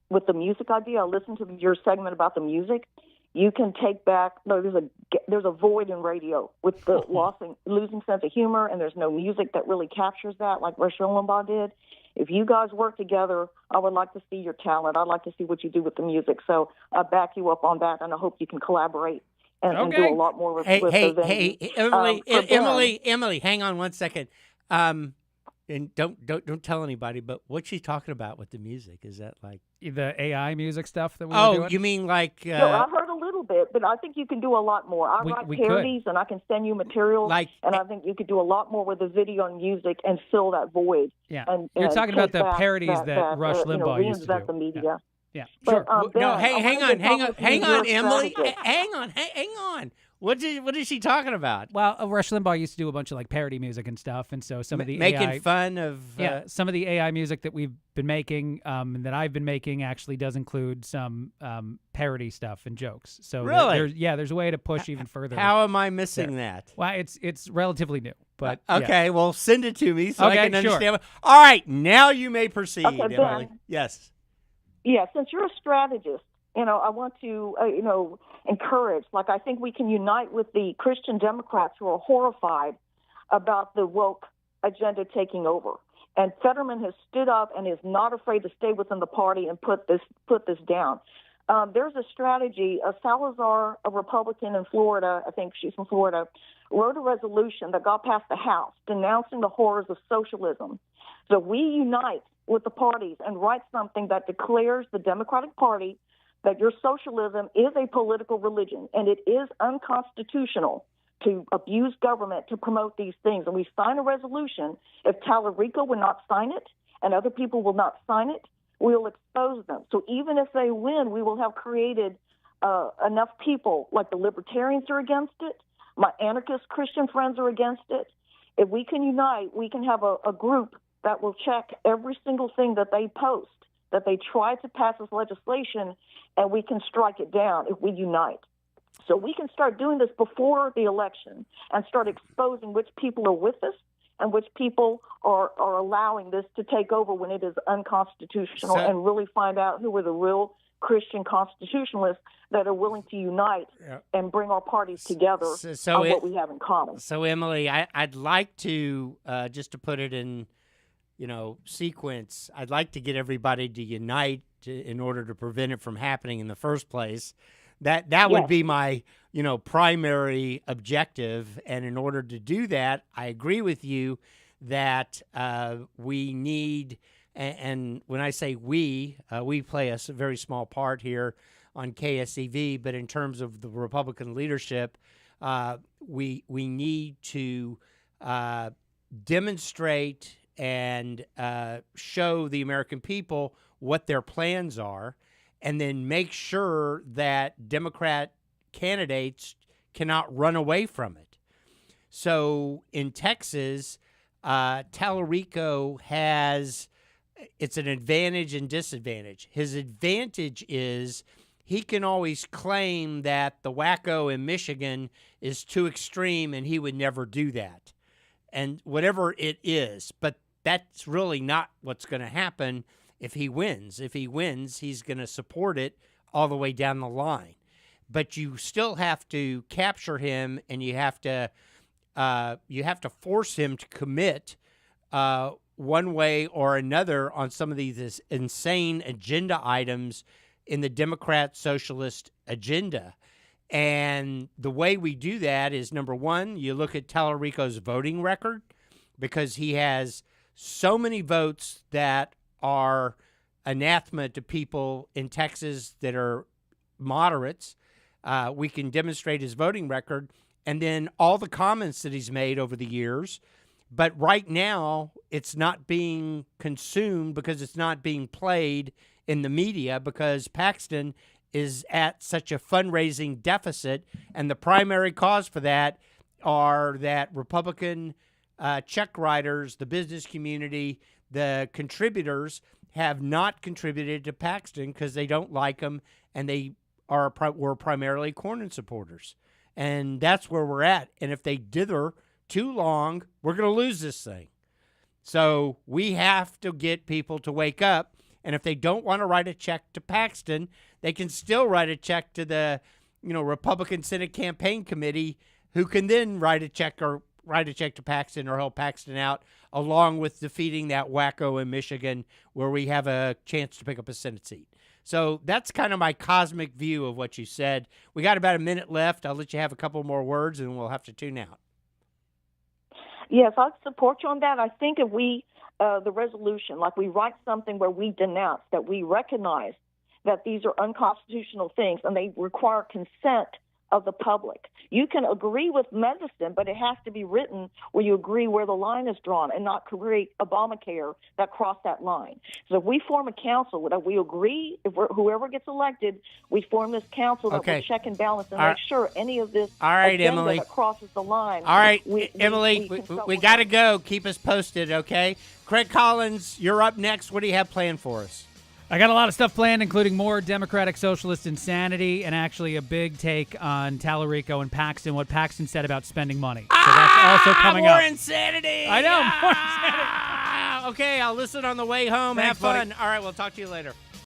with the music idea, I listened to your segment about the music. You can take back. No, there's a void in radio with the losing sense of humor, and there's no music that really captures that, like Rush Limbaugh did. If you guys work together, I would like to see your talent. I'd like to see what you do with the music. So I back you up on that, and I hope you can collaborate and do a lot more with the venue. Emily, hang on one second. And don't tell anybody, but what's she talking about with the music? Is that like the AI music stuff that we were doing? Oh, you mean like... No, I heard a little bit, but I think you can do a lot more. I write parodies, and I can send you materials, and I think you could do a lot more with the video and music and fill that void. Yeah, and you're talking about the parodies that Rush Limbaugh used to do. The media. Yeah. Sure. Ben, no, hang on, Emily. Strategist. Hang on. What is she talking about? Well, Rush Limbaugh used to do a bunch of like parody music and stuff, and so some of the making AI, fun of some of the AI music that we've been making and that I've been making actually does include some parody stuff and jokes. So really, there's a way to push even further. How am I missing that? Well, it's relatively new, but okay. Well, send it to me so I can understand. Sure. All right, now you may proceed, Okay, Emily. Ben. Yes. Yeah, since you're a strategist, I want to, encourage, like I think we can unite with the Christian Democrats who are horrified about the woke agenda taking over. And Fetterman has stood up and is not afraid to stay within the party and put this down. There's a strategy. Salazar, a Republican in Florida, I think she's from Florida, wrote a resolution that got past the House denouncing the horrors of socialism. So we unite with the parties and write something that declares the Democratic Party that your socialism is a political religion and it is unconstitutional to abuse government to promote these things. And we sign a resolution. If Talarico will not sign it and other people will not sign it, we will expose them. So even if they win, we will have created enough people, like the libertarians are against it, my anarchist Christian friends are against it. If we can unite, we can have a group that will check every single thing that they post, that they try to pass as legislation, and we can strike it down if we unite. So we can start doing this before the election and start exposing which people are with us and which people are allowing this to take over when it is unconstitutional, and really find out who are the real Christian constitutionalists that are willing to unite and bring our parties together on what we have in common. So, Emily, I'd like to, just to put it in, sequence, I'd like to get everybody to unite in order to prevent it from happening in the first place. That would be my, primary objective. And in order to do that, I agree with you that we need, and when I say we play a very small part here on KSEV, but in terms of the Republican leadership, we need to demonstrate and show the American people what their plans are, and then make sure that Democrat candidates cannot run away from it. So in Texas, Talarico it's an advantage and disadvantage. His advantage is he can always claim that the wacko in Michigan is too extreme and he would never do that. And whatever it is, but that's really not what's going to happen if he wins. If he wins, he's going to support it all the way down the line. But you still have to capture him, and you have to force him to commit one way or another on some of these insane agenda items in the Democrat socialist agenda. And the way we do that is, number one, you look at Talarico's voting record, because he has so many votes that are anathema to people in Texas that are moderates. We can demonstrate his voting record and then all the comments that he's made over the years. But right now, it's not being consumed because it's not being played in the media because Paxton is at such a fundraising deficit. And the primary cause for that are that Republican check writers, the business community, the contributors have not contributed to Paxton because they don't like him and they were primarily Cornyn supporters. And that's where we're at. And if they dither too long, we're going to lose this thing. So we have to get people to wake up. And if they don't want to write a check to Paxton, they can still write a check to the, Republican Senate Campaign Committee, who can then write a check to Paxton or help Paxton out, along with defeating that wacko in Michigan where we have a chance to pick up a Senate seat. So that's kind of my cosmic view of what you said. We got about a minute left. I'll let you have a couple more words and we'll have to tune out. Yes, I support you on that. I think if we, the resolution, like we write something where we denounce, that we recognize that these are unconstitutional things and they require consent of the public. You can agree with medicine, but it has to be written where you agree where the line is drawn and not create Obamacare that cross that line. So if we form a council that we agree, whoever gets elected, we form this council that will check and balance and make sure any of this agenda Emily. that crosses the line. All right, Emily, we got to go. Keep us posted, okay? Craig Collins, you're up next. What do you have planned for us? I got a lot of stuff planned, including more Democratic Socialist insanity and actually a big take on Talarico and Paxton, what Paxton said about spending money. So that's also coming more up. Insanity! I know, more insanity. Okay, I'll listen on the way home. Thanks, Have fun. buddy. All right, we'll talk to you later.